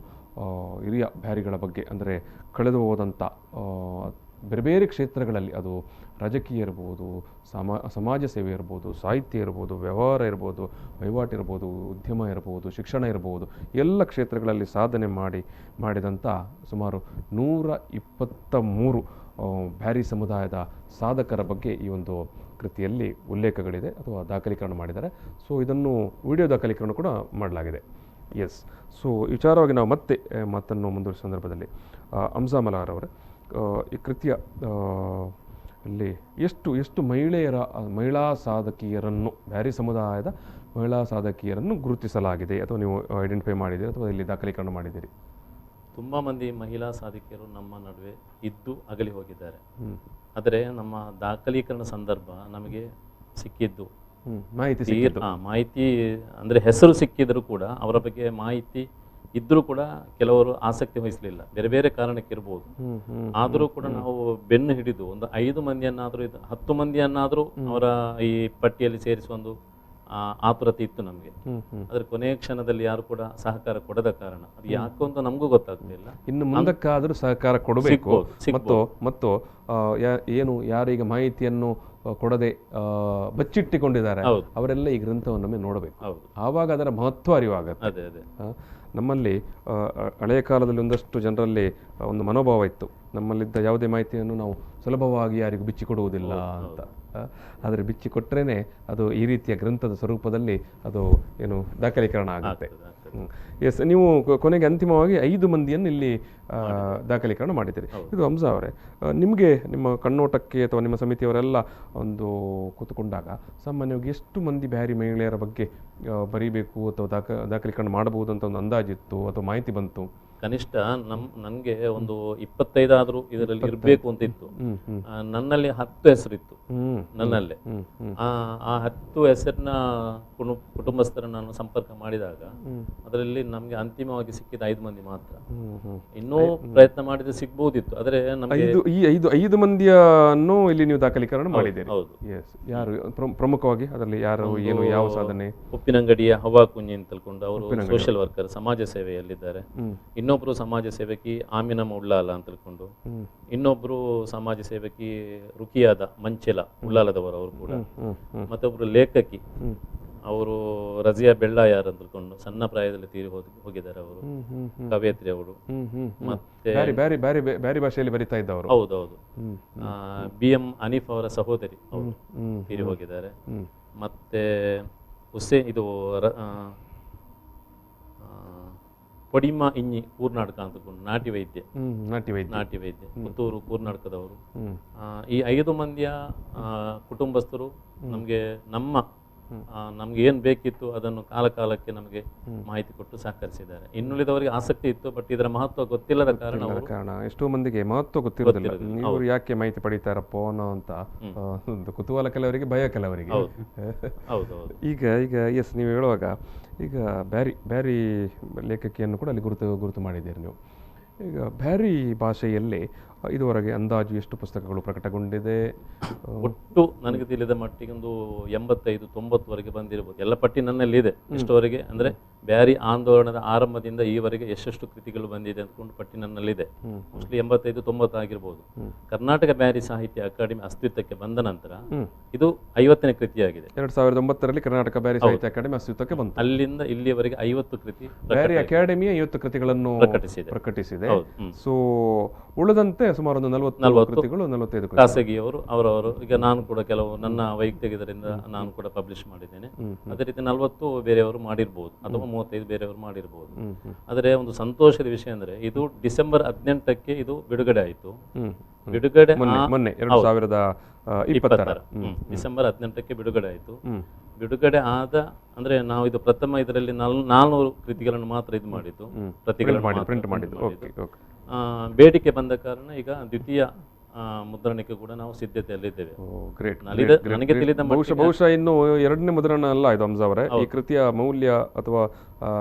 ಹಿರಿಯ ಬ್ಯಾರಿಗಳ ಬಗ್ಗೆ, ಅಂದರೆ ಕಳೆದು ಹೋದಂಥ ಬೇರೆ ಬೇರೆ ಕ್ಷೇತ್ರಗಳಲ್ಲಿ, ಅದು ರಾಜಕೀಯ ಇರ್ಬೋದು, ಸಮಾಜ ಸೇವೆ ಇರ್ಬೋದು, ಸಾಹಿತ್ಯ ಇರ್ಬೋದು, ವ್ಯವಹಾರ ಇರ್ಬೋದು, ವಹಿವಾಟು ಇರ್ಬೋದು, ಉದ್ಯಮ ಇರ್ಬೋದು, ಶಿಕ್ಷಣ ಇರ್ಬೋದು, ಎಲ್ಲ ಕ್ಷೇತ್ರಗಳಲ್ಲಿ ಸಾಧನೆ ಮಾಡಿದಂಥ ಸುಮಾರು 123 ಬ್ಯಾರಿ ಸಮುದಾಯದ ಸಾಧಕರ ಬಗ್ಗೆ ಈ ಒಂದು ಕೃತಿಯಲ್ಲಿ ಉಲ್ಲೇಖಗಳಿದೆ ಅಥವಾ ದಾಖಲೀಕರಣ ಮಾಡಿದ್ದಾರೆ. ಸೊ ಇದನ್ನು ವಿಡಿಯೋ ದಾಖಲೀಕರಣ ಕೂಡ ಮಾಡಲಾಗಿದೆ. ಸೊ ವಿಚಾರವಾಗಿ ನಾವು ಮತ್ತೆ ಮಾತನ್ನು ಮುಂದುವರಿಸುವ ಸಂದರ್ಭದಲ್ಲಿ ಹಮ್ಜಾ ಮಲಾರ್ ಅವರೇ, ಈ ಕೃತಿಯ ಅಲ್ಲಿ ಎಷ್ಟು ಮಹಿಳಾ ಸಾಧಕಿಯರನ್ನು, ಬ್ಯಾರಿ ಸಮುದಾಯದ ಮಹಿಳಾ ಸಾಧಕಿಯರನ್ನು ಗುರುತಿಸಲಾಗಿದೆ ಅಥವಾ ನೀವು ಐಡೆಂಟಿಫೈ ಮಾಡಿದ್ದೀರಿ ಅಥವಾ ಇಲ್ಲಿ ದಾಖಲೀಕರಣ ಮಾಡಿದ್ದೀರಿ? ತುಂಬ ಮಂದಿ ಮಹಿಳಾ ಸಾಧಕಿಯರು ನಮ್ಮ ನಡುವೆ ಇದ್ದು ಅಗಲಿ ಹೋಗಿದ್ದಾರೆ. ಆದರೆ ನಮ್ಮ ದಾಖಲೀಕರಣ ಸಂದರ್ಭ ನಮಗೆ ಸಿಕ್ಕಿದ್ದು ಮಾಹಿತಿ ಅಂದರೆ ಹೆಸರು ಸಿಕ್ಕಿದರೂ ಕೂಡ ಅವರ ಬಗ್ಗೆ ಮಾಹಿತಿ ಇದ್ದರೂ ಕೂಡ ಕೆಲವರು ಆಸಕ್ತಿ ವಹಿಸಲಿಲ್ಲ, ಬೇರೆ ಬೇರೆ ಕಾರಣಕ್ಕಿರ್ಬೋದು. ಆದರೂ ಕೂಡ ನಾವು ಬೆನ್ನು ಹಿಡಿದು ಒಂದು 5 ಮಂದಿಯನ್ನಾದರೂ 10 ಮಂದಿಯನ್ನಾದರೂ ಅವರ ಈ ಪಟ್ಟಿಯಲ್ಲಿ ಸೇರಿಸುವ ಒಂದು ಆತುರತೆ ಇತ್ತು ನಮಗೆ. ಆದರೆ ಕೊನೆಯ ಕ್ಷಣದಲ್ಲಿ ಯಾರು ಕೂಡ ಸಹಕಾರ ಕೊಡದ ಕಾರಣ ಅದು ಯಾಕೆ ಅಂತ ನಮಗೂ ಗೊತ್ತಾಗ್ತಿಲ್ಲ. ಇನ್ನು ಮುಂದಕ್ಕಾದರೂ ಸಹಕಾರ ಕೊಡಬೇಕು. ಮತ್ತು ಏನು ಯಾರೀಗ ಮಾಹಿತಿಯನ್ನು ಕೊಡದೆ ಬಚ್ಚಿಟ್ಟಿಕೊಂಡಿದ್ದಾರೆ ಅವರೆಲ್ಲ ಈ ಗ್ರಂಥವನ್ನೊಮ್ಮೆ ನೋಡಬೇಕು. ಆವಾಗ ಅದರ ಮಹತ್ವ ಅರಿವಾಗುತ್ತೆ. ನಮ್ಮಲ್ಲಿ ಹಳೆಯ ಕಾಲದಲ್ಲಿ ಒಂದಷ್ಟು ಜನರಲ್ಲಿ ಒಂದು ಮನೋಭಾವ ಇತ್ತು, ನಮ್ಮಲ್ಲಿದ್ದ ಯಾವುದೇ ಮಾಹಿತಿಯನ್ನು ನಾವು ಸುಲಭವಾಗಿ ಯಾರಿಗೂ ಬಿಚ್ಚಿಕೊಡುವುದಿಲ್ಲ ಅಂತ. ಆದರೆ ಬಿಚ್ಚಿಕೊಟ್ರೇ ಅದು ಈ ರೀತಿಯ ಗ್ರಂಥದ ಸ್ವರೂಪದಲ್ಲಿ ಅದು ಏನು ದಾಖಲೀಕರಣ ಆಗುತ್ತೆ. ನೀವು ಕೊನೆಗೆ ಅಂತಿಮವಾಗಿ 5 ಮಂದಿಯನ್ನು ಇಲ್ಲಿ ದಾಖಲೀಕರಣ ಮಾಡಿದ್ದೀರಿ. ಇದು ಹಮ್ಜಾ ಅವರೇ, ನಿಮಗೆ ನಿಮ್ಮ ಕಣ್ಣೋಟಕ್ಕೆ ಅಥವಾ ನಿಮ್ಮ ಸಮಿತಿಯವರೆಲ್ಲ ಒಂದು ಕೂತ್ಕೊಂಡಾಗ ಸಾಮಾನ್ಯವಾಗಿ ಎಷ್ಟು ಮಂದಿ ಬ್ಯಾರಿ ಮಹಿಳೆಯರ ಬಗ್ಗೆ ಬರೀಬೇಕು ಅಥವಾ ದಾಖಲೀಕರಣ ಮಾಡಬಹುದು ಅಂತ ಒಂದು ಅಂದಾಜಿತ್ತು ಅಥವಾ ಮಾಹಿತಿ ಬಂತು? ಕನಿಷ್ಠ ನನಗೆ ಒಂದು 25 ಆದರೂ ಇದರಲ್ಲಿ ಇರಬೇಕು ಅಂತ ಇತ್ತು. ನನ್ನಲ್ಲಿ 10 ಹೆಸರಿತ್ತು ನನ್ನಲ್ಲೇ. ಆ 10 ಹೆಸರಿನ ಕುಟುಂಬಸ್ಥರನ್ನು ನಾನು ಸಂಪರ್ಕ ಮಾಡಿದಾಗ ಅದರಲ್ಲಿ ನಮಗೆ ಅಂತಿಮವಾಗಿ ಸಿಕ್ಕಿದ 5 ಮಂದಿ ಮಾತ್ರ. ಇನ್ನೂ ಪ್ರಯತ್ನ ಮಾಡಿದ್ರೆ ಸಿಗ್ಬೋದಿತ್ತು, ಆದರೆ ನಮಗೆ ಐದು ಮಂದಿಯನ್ನು ಇಲ್ಲಿ ನೀವು ದಾಖಲೀಕರಣ ಮಾಡಿದ್ದೀರಿ. ಹೌದು. ಯಾರು ಪ್ರಮುಖವಾಗಿ ಅದರಲ್ಲಿ ಯಾರು, ಏನು, ಯಾವ ಸಾಧನೆ? ಉಪ್ಪಿನಂಗಡಿಯ ಹವಾ ಕುಂಜಿ ಅಂತ ತಿಳ್ಕೊಂಡು ಅವರು ಸೋಷಿಯಲ್ ವರ್ಕರ್, ಸಮಾಜ ಸೇವೆಯಲ್ಲಿದ್ದಾರೆ. ಇನ್ನೊಬ್ರು ಸಮಾಜ ಸೇವಕಿ ಆಮಿನಮ್ಮ ಉಳ್ಳಾಲ ಅಂತ ತಿಳ್ಕೊಂಡು, ಇನ್ನೊಬ್ರು ಸಮಾಜ ಸೇವಕಿ ರುಕಿಯಾದ ಮಂಚೆಲ ಉಳ್ಳಾಲದವರು ಅವರು ಕೂಡ, ಮತ್ತೊಬ್ರು ಲೇಖಕಿ ಅವರು ರಜಿಯಾ ಬೆಳ್ಳಾಯಾರ್ ಅಂತ ತಿಳ್ಕೊಂಡು ಸಣ್ಣ ಪ್ರಾಯದಲ್ಲಿ ತೀರಿ ಹೋಗಿದ್ದಾರೆ ಅವರು, ಕವಯತ್ರಿ ಅವರು. ಮತ್ತೆ ಬೇರೆ ಭಾಷೆಯಲ್ಲಿ ಬರಿತಾ ಇದ್ದವರು. ಹೌದೌದು. BM ಅನೀಫ್ ಅವರ ಸಹೋದರಿ ಅವರು ತೀರಿ ಹೋಗಿದ್ದಾರೆ. ಮತ್ತೆ ಇದು ಪೊಡಿಮ ಇಂಜಿ ಕೂರ್ನಾಟಕ ಅಂತಕೊಂಡು ನಾಟಿ ವೈದ್ಯ ಪುತ್ತೂರು ಕೂರ್ನಾಟಕದವರು. ಈ 5 ಮಂದಿಯ ಕುಟುಂಬಸ್ಥರು ನಮಗೆ ನಮ್ಗೆ ಏನು ಬೇಕಿತ್ತು ಅದನ್ನು ಕಾಲಕ್ಕೆ ನಮಗೆ ಮಾಹಿತಿ ಕೊಟ್ಟು ಸಹಕರಿಸಿದ್ದಾರೆ. ಇನ್ನುಳಿದವರಿಗೆ ಆಸಕ್ತಿ ಇತ್ತು, ಬಟ್ ಇದರ ಮಹತ್ವ ಗೊತ್ತಿಲ್ಲದ ಕಾರಣ ಎಷ್ಟೋ ಮಂದಿಗೆ ಮಹತ್ವ ಗೊತ್ತಿರೋದಿಲ್ಲ. ಇವರು ಯಾಕೆ ಮಾಹಿತಿ ಪಡಿತಾರಪ್ಪೋ ಅನ್ನೋ ಅಂತ ಒಂದು ಕುತೂಹಲ ಕೆಲವರಿಗೆ, ಭಯ ಕೆಲವರಿಗೆ. ಈಗ ಎಸ್, ನೀವು ಹೇಳುವಾಗ ಈಗ ಬ್ಯಾರಿ ಲೇಖಕಿಯನ್ನು ಕೂಡ ಅಲ್ಲಿ ಗುರುತು ಮಾಡಿದ್ದೀರಿ ನೀವು. ಈಗ ಬ್ಯಾರಿ ಭಾಷೆಯಲ್ಲಿ ಇದುವರೆಗೆ ಅಂದಾಜು ಎಷ್ಟು ಪುಸ್ತಕಗಳು ಪ್ರಕಟಗೊಂಡಿದೆ? ಒಟ್ಟು ನನಗೆ ತಿಳಿದ ಮಟ್ಟಿಗೆ ಒಂದು 85-90ವರೆಗೆ ಬಂದಿರಬಹುದು. ಎಲ್ಲ ಪಟ್ಟಿ ನನ್ನಲ್ಲಿ ಇದೆ ಎಷ್ಟುವರೆಗೆ, ಅಂದರೆ ಬ್ಯಾರಿ ಆಂದೋಲನದ ಆರಂಭದಿಂದ ಈವರೆಗೆ ಎಷ್ಟೆಷ್ಟು ಕೃತಿಗಳು ಬಂದಿದೆ ಅಂದ್ಕೊಂಡು ಪಟ್ಟಿ ನನ್ನಲ್ಲಿದೆ. ಮೋಸ್ಟ್ಲಿ 85-90 ಆಗಿರ್ಬೋದು. ಕರ್ನಾಟಕ ಬ್ಯಾರಿ ಸಾಹಿತ್ಯ ಅಕಾಡೆಮಿ ಅಸ್ತಿತ್ವಕ್ಕೆ ಬಂದ ನಂತರ ಇದು 50ನೇ ಕೃತಿಯಾಗಿದೆ. 2009ರಲ್ಲಿ ಕರ್ನಾಟಕ ಬ್ಯಾರಿ ಸಾಹಿತ್ಯ ಅಕಾಡೆಮಿ ಅಸ್ತಿತ್ವಕ್ಕೆ ಬಂತು. ಅಲ್ಲಿಂದ ಇಲ್ಲಿಯವರೆಗೆ 50 ಕೃತಿ ಬ್ಯಾರಿ ಅಕಾಡೆಮಿಯ 50 ಕೃತಿಗಳನ್ನು ಪ್ರಕಟಿಸಿದೆ. ಸೊ ಉಳಿದಂತೆ ಸುಮಾರು 40 ಕೃತಿಗಳು, 45 ಖಾಸಗಿಯವರು ಅವರವರು. ಈಗ ನಾನು ಕೂಡ ಕೆಲವು ನನ್ನ ವೈಯಕ್ತಿಕ ಇದರಿಂದ ನಾನು ಕೂಡ ಪಬ್ಲಿಷ್ ಮಾಡಿದ್ದೇನೆ. ಅದೇ ರೀತಿ 40 ಬೇರೆಯವರು ಮಾಡಿರ್ಬೋದು, ಅಥವಾ 35 ಬೇರೆಯವರು ಮಾಡಿರ್ಬೋದು. ಆದರೆ ಒಂದು ಸಂತೋಷದ ವಿಷಯ ಅಂದ್ರೆ ಇದು ಡಿಸೆಂಬರ್ 18ಕ್ಕೆ ಇದು ಬಿಡುಗಡೆ ಆಯಿತು. ಬಿಡುಗಡೆ ಮೊನ್ನೆ 2020 ಡಿಸೆಂಬರ್ 18ಕ್ಕೆ ಬಿಡುಗಡೆ ಆಯಿತು. ಬಿಡುಗಡೆ ಆದ ಅಂದ್ರೆ ನಾವು ಇದು ಪ್ರಥಮ ಇದರಲ್ಲಿ 400 ಕೃತಿಗಳನ್ನು ಮಾತ್ರ ಇದು ಮಾಡಿದ್ದು, ಪ್ರತಿಗಳನ್ನು ಪ್ರಿಂಟ್ ಮಾಡಿದ್ದು. ಬೇಡಿಕೆ ಬಂದ ಕಾರಣ ಈಗ ದ್ವಿತೀಯ ಮುದ್ರಣಕ್ಕೆ ಕೂಡ ನಾವು ಸಿದ್ಧತೆಯಲ್ಲಿದ್ದೇವೆ. ನನಗೆ ತಿಳಿದ ಬಹುಶಃ ಇನ್ನು 2ನೇ ಮುದ್ರಣ ಅಲ್ಲ ಇದು ಹಂಸ ಅವರೇ. ಈ ಕೃತಿಯ ಮೌಲ್ಯ ಅಥವಾ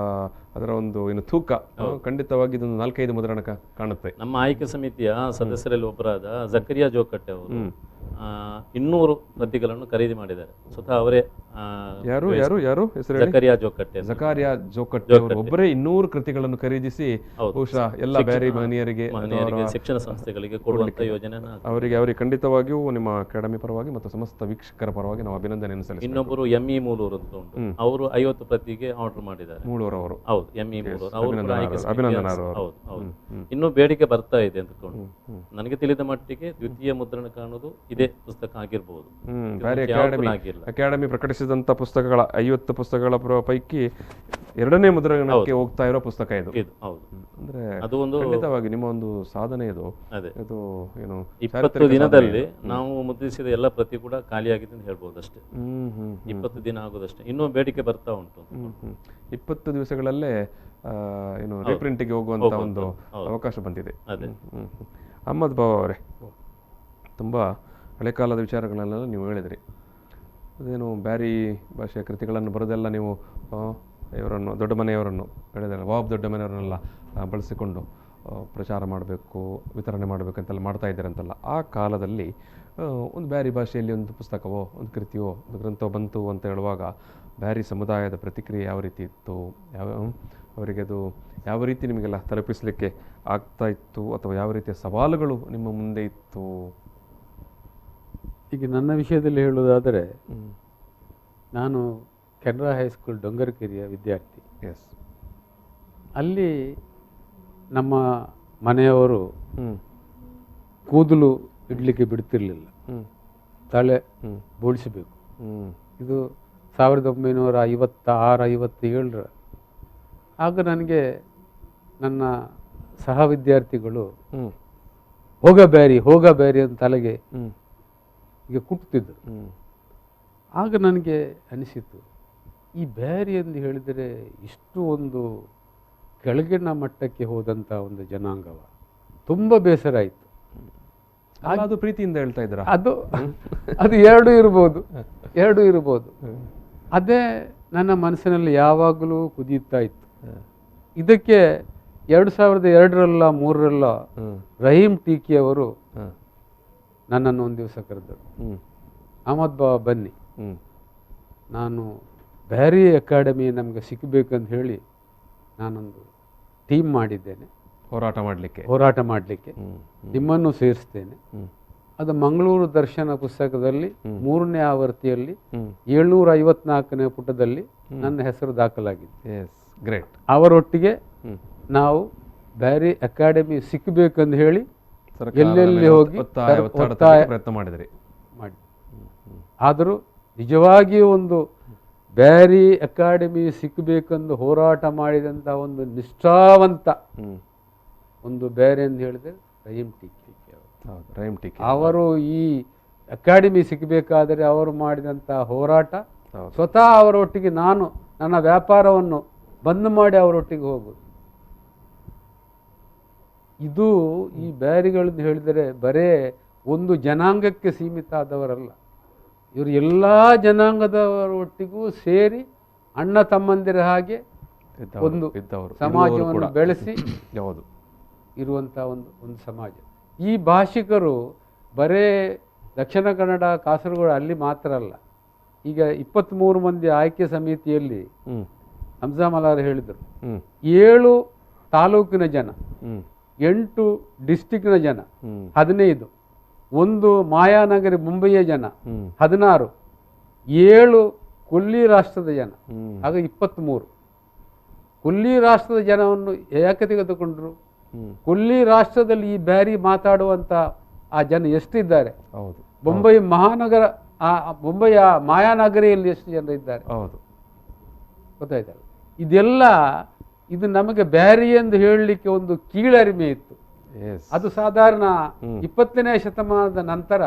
ಅದರ ಒಂದು ತೂಕ ಖಂಡಿತವಾಗಿ ಇದೊಂದು 4-5 ಮುದ್ರಣ ಕಾಣುತ್ತೆ. ನಮ್ಮ ಆಯ್ಕೆ ಸಮಿತಿಯ ಸದಸ್ಯರಲ್ಲಿ ಒಬ್ಬರಾದ ಜಕರಿಯಾ ಜೋಕಟ್ಟೆ ಅವರು 200 ಪ್ರತಿಗಳನ್ನು ಖರೀದಿ ಮಾಡಿದ್ದಾರೆ. ಸ್ವತಃ ಅವರೇ. ಯಾರು ಜಕರಿಯಾ ಜೋಕಟ್ಟೆ ಒಬ್ಬರೇ 200 ಕೃತಿಗಳನ್ನು ಖರೀದಿಸಿ ಬಹುಶಃ ಎಲ್ಲ ಬ್ಯಾರಿ ಮಹನೀಯರಿಗೆ, ಶಿಕ್ಷಣ ಸಂಸ್ಥೆಗಳಿಗೆ ಕೊಡುವಂತ ಯೋಜನೆ ಅವರಿಗೆ ಖಂಡಿತವಾಗಿಯೂ ನಿಮ್ಮ ಅಕಾಡೆಮಿ ಪರವಾಗಿ ಮತ್ತು ಸಮಸ್ತ ವೀಕ್ಷಕರ ಪರವಾಗಿ ನಾವು ಅಭಿನಂದನೆಯನ್ನು ಸಲ್ಲಿಸುತ್ತೇವೆ. ಇನ್ನೊಬ್ಬರು ME ಮೂಲೂರು ಅಂತ ಉಂಟು, ಅವರು 50 ಪ್ರತಿಗೆ ಆರ್ಡರ್ ಮಾಡಿದ್ದಾರೆ. ಅವರು ಹೌದು, ME ಮೂಲೂರು ಅವರು. ಇನ್ನೂ ಬೇಡಿಕೆ ಬರ್ತಾ ಇದೆ ಅಂದ್ಕೊಂಡು ನನಗೆ ತಿಳಿದ ಮಟ್ಟಿಗೆ ದ್ವಿತೀಯ ಮುದ್ರಣ ಕಾಣುವುದು ಇದೇ ಪುಸ್ತಕ ಆಗಿರ್ಬೋದು. ಅಕಾಡೆಮಿ ಪ್ರಕಟಿಸಿದಂತ ಪುಸ್ತಕಗಳ 50 ಪುಸ್ತಕಗಳ ಪೈಕಿ 2ನೇ ಮುದ್ರಣಕ್ಕೆ ಹೋಗ್ತಾ ಇರೋ ಪುಸ್ತಕ ಇದು. ಅಂದ್ರೆ ಅದು ಒಂದು ಖಂಡಿತವಾಗಿ ನಿಮ್ಮ ಒಂದು ಸಾಧನೆ ಇದು. ಇದು 20 ದಿನದಲ್ಲಿ ನಾವು ಮುದ್ರಿಸಿದ ಎಲ್ಲ ಪ್ರತಿ ಕೂಡ ಖಾಲಿಯಾಗಿದೆ ಅಂತ ಹೇಳ್ಬೋದು ಅಷ್ಟೇ. 20 ದಿನ ಆಗೋದಷ್ಟೇ. ಇನ್ನೂ ಬೇಡಿಕೆ ಬರ್ತಾ ಉಂಟು. 20 ದಿವಸಗಳಲ್ಲೇ ರೀಪ್ರಿಂಟಿಗೆ ಹೋಗುವಂತ ಒಂದು ಅವಕಾಶ ಬಂದಿದೆ. ಅಹಮದ್ ಬಾವ ಅವರೇ, ತುಂಬ ಹಳೆ ಕಾಲದ ವಿಚಾರಗಳನ್ನೆಲ್ಲ ನೀವು ಹೇಳಿದ್ರಿ. ಅದೇನು ಬ್ಯಾರಿ ಭಾಷೆಯ ಕೃತಿಗಳನ್ನು ಬರೋದೆಲ್ಲ ನೀವು ಇವರನ್ನು ದೊಡ್ಡ ಮನೆಯವರನ್ನು ಹೇಳಿದ್ರೆ ನವಾಬ್ ದೊಡ್ಡ ಮನೆಯವರನ್ನೆಲ್ಲ ಬಳಸಿಕೊಂಡು ಪ್ರಚಾರ ಮಾಡಬೇಕು, ವಿತರಣೆ ಮಾಡಬೇಕು ಅಂತೆಲ್ಲ ಮಾಡ್ತಾ ಇದ್ದಾರೆ ಅಂತಲ್ಲ. ಆ ಕಾಲದಲ್ಲಿ ಒಂದು ಬ್ಯಾರಿ ಭಾಷೆಯಲ್ಲಿ ಒಂದು ಪುಸ್ತಕವೋ ಒಂದು ಕೃತಿಯೋ ಒಂದು ಗ್ರಂಥವೋ ಬಂತು ಅಂತ ಹೇಳುವಾಗ ಬ್ಯಾರಿ ಸಮುದಾಯದ ಪ್ರತಿಕ್ರಿಯೆ ಯಾವ ರೀತಿ ಇತ್ತು? ಅವರಿಗೆ ಅದು ಯಾವ ರೀತಿ ನಿಮಗೆಲ್ಲ ತಲುಪಿಸಲಿಕ್ಕೆ ಆಗ್ತಾ ಇತ್ತು, ಅಥವಾ ಯಾವ ರೀತಿಯ ಸವಾಲುಗಳು ನಿಮ್ಮ ಮುಂದೆ ಇತ್ತು? ಈಗ ನನ್ನ ವಿಷಯದಲ್ಲಿ ಹೇಳುವುದಾದರೆ, ನಾನು ಕೆನರಾ ಹೈಸ್ಕೂಲ್ ಡೊಂಗರಕೆರೆಯ ವಿದ್ಯಾರ್ಥಿ. ಅಲ್ಲಿ ನಮ್ಮ ಮನೆಯವರು ಕೂದಲು ಇಡಲಿಕ್ಕೆ ಬಿಡ್ತಿರ್ಲಿಲ್ಲ, ತಲೆ ಬೋಳಿಸಬೇಕು. ಇದು 1956-57. ಆಗ ನನಗೆ ನನ್ನ ಸಹ ವಿದ್ಯಾರ್ಥಿಗಳು ಹೋಗಬೇರಿ ಅಂತ ತಲೆಗೆ ಈಗ ಕುಟ್ತಿದ್ದರು. ಆಗ ನನಗೆ ಅನಿಸಿತು, ಈ ಬ್ಯಾರಿ ಎಂದು ಹೇಳಿದರೆ ಇಷ್ಟು ಒಂದು ಕೆಳಗಿನ ಮಟ್ಟಕ್ಕೆ ಹೋದಂಥ ಒಂದು ಜನಾಂಗವ. ತುಂಬ ಬೇಸರ ಆಯಿತು. ಅದು ಪ್ರೀತಿಯಿಂದ ಹೇಳ್ತಾ ಇದ್ರ? ಅದು ಎರಡೂ ಇರ್ಬೋದು. ಅದೇ ನನ್ನ ಮನಸ್ಸಿನಲ್ಲಿ ಯಾವಾಗಲೂ ಕುದಿಯುತ್ತಾ ಇತ್ತು. ಇದಕ್ಕೆ 2002 3 ರಹೀಂ ಟೀಕಿ ಅವರು ನನ್ನನ್ನು ಒಂದು ದಿವಸ ಕರೆದರು. ಅಹಮದ್ ಬಾಬಾ ಬನ್ನಿ, ನಾನು ಬ್ಯಾರಿ ಅಕಾಡೆಮಿ ನಮಗೆ ಸಿಕ್ಕಬೇಕಂತ ಹೇಳಿ ನಾನೊಂದು ಟೀಮ್ ಮಾಡಿದ್ದೇನೆ ಹೋರಾಟ ಮಾಡಲಿಕ್ಕೆ ನಿಮ್ಮನ್ನು ಸೇರಿಸ್ತೇನೆ. ಅದು ಮಂಗಳೂರು ದರ್ಶನ ಪುಸ್ತಕದಲ್ಲಿ 3ನೇ ಆವೃತ್ತಿಯಲ್ಲಿ 754ನೇ ಪುಟದಲ್ಲಿ ನನ್ನ ಹೆಸರು ದಾಖಲಾಗಿದೆ. ಗ್ರೇಟ್. ಅವರೊಟ್ಟಿಗೆ ನಾವು ಬ್ಯಾರಿ ಅಕಾಡೆಮಿ ಸಿಕ್ಕಬೇಕಂತ ಹೇಳಿ ಎಲ್ಲೆಲ್ಲಿ ಹೋಗಿ ಪ್ರಯತ್ನ ಮಾಡಿದ್ರಿ. ಆದರೂ ನಿಜವಾಗಿಯೂ ಒಂದು ಬ್ಯಾರಿ ಅಕಾಡೆಮಿ ಸಿಕ್ಕಬೇಕೆಂದು ಹೋರಾಟ ಮಾಡಿದಂಥ ಒಂದು ನಿಷ್ಠಾವಂತ ಒಂದು ಬ್ಯಾರಿ ಅಂತ ಹೇಳಿದ್ರೆ ರಹೀಂ ಟೀಕಿ ಅವರು. ಈ ಅಕಾಡೆಮಿ ಸಿಕ್ಕಬೇಕಾದರೆ ಅವರು ಮಾಡಿದಂಥ ಹೋರಾಟ, ಸ್ವತಃ ಅವರೊಟ್ಟಿಗೆ ನಾನು ನನ್ನ ವ್ಯಾಪಾರವನ್ನು ಬಂದ್ ಮಾಡಿ ಅವರೊಟ್ಟಿಗೆ ಹೋಗುದು. ಇದು ಈ ಬ್ಯಾರಿಗಳದ್ದು ಹೇಳಿದರೆ ಬರೇ ಒಂದು ಜನಾಂಗಕ್ಕೆ ಸೀಮಿತ ಆದವರಲ್ಲ, ಇವರು ಎಲ್ಲ ಜನಾಂಗದವರೊಟ್ಟಿಗೂ ಸೇರಿ ಅಣ್ಣ ತಮ್ಮಂದಿರ ಹಾಗೆ ಒಂದು ಸಮಾಜವನ್ನು ಬೆಳೆಸಿ ಇರುವಂಥ ಒಂದು ಸಮಾಜ. ಈ ಭಾಷಿಕರು ಬರೇ ದಕ್ಷಿಣ ಕನ್ನಡ, ಕಾಸರಗೋಡು ಅಲ್ಲಿ ಮಾತ್ರ ಅಲ್ಲ. ಈಗ 23 ಮಂದಿ ಆಯ್ಕೆ ಸಮಿತಿಯಲ್ಲಿ ಹಂಸಾ ಮಲಾರ್ ಹೇಳಿದರು, 7 ತಾಲೂಕಿನ ಜನ, 8 ಡಿಸ್ಟಿಕ್ನ ಜನ 15, 1 ಮಾಯಾನಗರಿ ಮುಂಬಯಿಯ ಜನ 16, 7 ಕೊಲ್ಲಿ ರಾಷ್ಟ್ರದ ಜನ, ಆಗ 23. ಕೊಲ್ಲಿ ರಾಷ್ಟ್ರದ ಜನವನ್ನು ಯಾಕೆ ತೆಗೆದುಕೊಂಡ್ರು? ಕೊಲ್ಲಿ ರಾಷ್ಟ್ರದಲ್ಲಿ ಈ ಬ್ಯಾರಿ ಮಾತಾಡುವಂಥ ಆ ಜನ ಎಷ್ಟಿದ್ದಾರೆ? ಮುಂಬೈ ಮಹಾನಗರ, ಮುಂಬೈಯ ಮಾಯಾನಗರಿಯಲ್ಲಿ ಎಷ್ಟು ಜನ ಇದ್ದಾರೆ? ಗೊತ್ತಾಯ್ತಲ್ಲ. ಇದು ನಮಗೆ ಬ್ಯಾರಿ ಎಂದು ಹೇಳಲಿಕ್ಕೆ ಒಂದು ಕೀಳರಿಮೆ ಇತ್ತು. ಅದು ಸಾಧಾರಣ 20ನೇ ಶತಮಾನದ ನಂತರ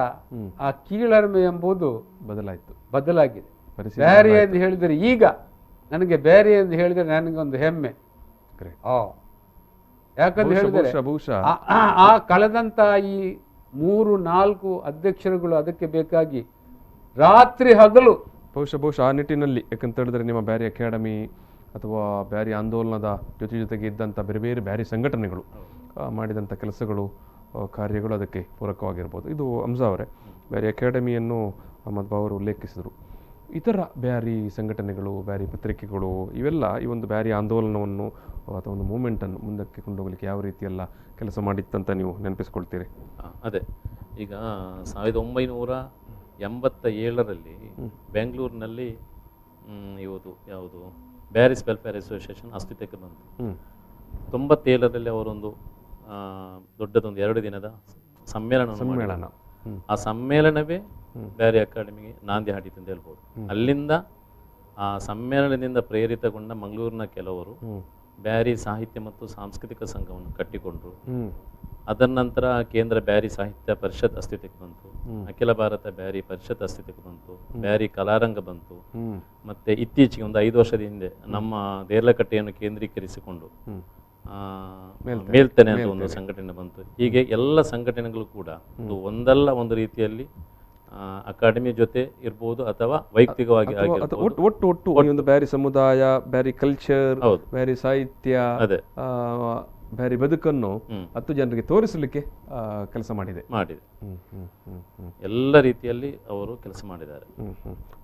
ಆ ಕೀಳರಿಮೆ ಎಂಬುದು ಬದಲಾಗಿದೆ. ಬ್ಯಾರಿ ಎಂದು ಹೇಳಿದರೆ, ಈಗ ನನಗೆ ಬ್ಯಾರಿ ಎಂದು ಹೇಳಿದರೆ ನನಗೊಂದು ಹೆಮ್ಮೆ. ಯಾಕಂತ ಹೇಳಿದರೆ ಆ ಕಳೆದಂತ ಈ 3-4 ಅಧ್ಯಕ್ಷರುಗಳು ಅದಕ್ಕೆ ಬೇಕಾಗಿ ರಾತ್ರಿ ಹಗಲು ಬಹುಶಃ ಆ ನಿಟ್ಟಿನಲ್ಲಿ, ಯಾಕಂತ ಹೇಳಿದ್ರೆ ನಿಮ್ಮ ಬ್ಯಾರಿ ಅಕಾಡೆಮಿ ಅಥವಾ ಬ್ಯಾರಿ ಆಂದೋಲನದ ಜೊತೆಗೆ ಇದ್ದಂಥ ಬೇರೆ ಬೇರೆ ಬ್ಯಾರಿ ಸಂಘಟನೆಗಳು ಮಾಡಿದಂಥ ಕೆಲಸಗಳು, ಕಾರ್ಯಗಳು ಅದಕ್ಕೆ ಪೂರಕವಾಗಿರ್ಬೋದು. ಇದು ಹಂಸಾ ಅವರೇ, ಬ್ಯಾರಿ ಅಕಾಡೆಮಿಯನ್ನು ಅಹಮದ್ ಬಾಬಾ ಅವರು ಉಲ್ಲೇಖಿಸಿದರು. ಇತರ ಬ್ಯಾರಿ ಸಂಘಟನೆಗಳು, ಬ್ಯಾರಿ ಪತ್ರಿಕೆಗಳು ಇವೆಲ್ಲ ಈ ಒಂದು ಬ್ಯಾರಿ ಆಂದೋಲನವನ್ನು ಅಥವಾ ಒಂದು ಮೂಮೆಂಟನ್ನು ಮುಂದಕ್ಕೆ ಕೊಂಡೋಗಲಿಕ್ಕೆ ಯಾವ ರೀತಿಯೆಲ್ಲ ಕೆಲಸ ಮಾಡಿತ್ತಂತ ನೀವು ನೆನಪಿಸ್ಕೊಳ್ತೀರಿ? ಅದೇ, ಈಗ 1987ರಲ್ಲಿ ಬೆಂಗಳೂರಿನಲ್ಲಿ ಯಾವುದು ಬ್ಯಾರಿಸ್ ವೆಲ್ಫೇರ್ ಅಸೋಸಿಯೇಷನ್ ಅಸ್ತಿತ್ವಕ್ಕೆ ಬಂತು. 97ರಲ್ಲಿ ಅವರೊಂದು ದೊಡ್ಡದೊಂದು 2 ದಿನದ ಸಮ್ಮೇಳನ. ಆ ಸಮ್ಮೇಳನವೇ ಬ್ಯಾರಿ ಅಕಾಡೆಮಿಗೆ ನಾಂದಿ ಹಾಡಿತು ಅಂತ ಹೇಳ್ಬೋದು. ಅಲ್ಲಿಂದ ಆ ಸಮ್ಮೇಳನದಿಂದ ಪ್ರೇರಿತಗೊಂಡ ಮಂಗಳೂರಿನ ಕೆಲವರು ಬ್ಯಾರಿ ಸಾಹಿತ್ಯ ಮತ್ತು ಸಾಂಸ್ಕೃತಿಕ ಸಂಘವನ್ನು ಕಟ್ಟಿಕೊಂಡ್ರು. ಅದರ ನಂತರ ಕೇಂದ್ರ ಬ್ಯಾರಿ ಸಾಹಿತ್ಯ ಪರಿಷತ್ ಅಸ್ತಿತ್ವಕ್ಕೆ ಬಂತು, ಅಖಿಲ ಭಾರತ ಬ್ಯಾರಿ ಪರಿಷತ್ ಅಸ್ತಿತ್ವಕ್ಕೆ ಬಂತು, ಬ್ಯಾರಿ ಕಲಾರಂಗ ಬಂತು. ಮತ್ತೆ ಇತ್ತೀಚೆಗೆ ಒಂದು 5 ವರ್ಷದ ಹಿಂದೆ ನಮ್ಮ ದೇರ್ಲಕಟ್ಟೆಯನ್ನು ಕೇಂದ್ರೀಕರಿಸಿಕೊಂಡು ಮೇಲ್ತನೆ ಅಂತ ಒಂದು ಸಂಘಟನೆ ಬಂತು. ಹೀಗೆ ಎಲ್ಲ ಸಂಘಟನೆಗಳು ಕೂಡ ಒಂದಲ್ಲ ಒಂದು ರೀತಿಯಲ್ಲಿ ಅಕಾಡೆಮಿ ಜೊತೆ ಇರ್ಬೋದು ಅಥವಾ ವೈಯಕ್ತಿಕವಾಗಿ ಒಟ್ಟು ಒಂದು ಬ್ಯಾರಿ ಸಮುದಾಯ, ಬ್ಯಾರಿ ಕಲ್ಚರ್, ಬ್ಯಾರಿ ಸಾಹಿತ್ಯ, ಬ್ಯಾರಿ ಬದುಕನ್ನು 10 ಜನರಿಗೆ ತೋರಿಸಲಿಕ್ಕೆ ಕೆಲಸ ಮಾಡಿದೆ. ಎಲ್ಲ ರೀತಿಯಲ್ಲಿ ಅವರು ಕೆಲಸ ಮಾಡಿದ್ದಾರೆ.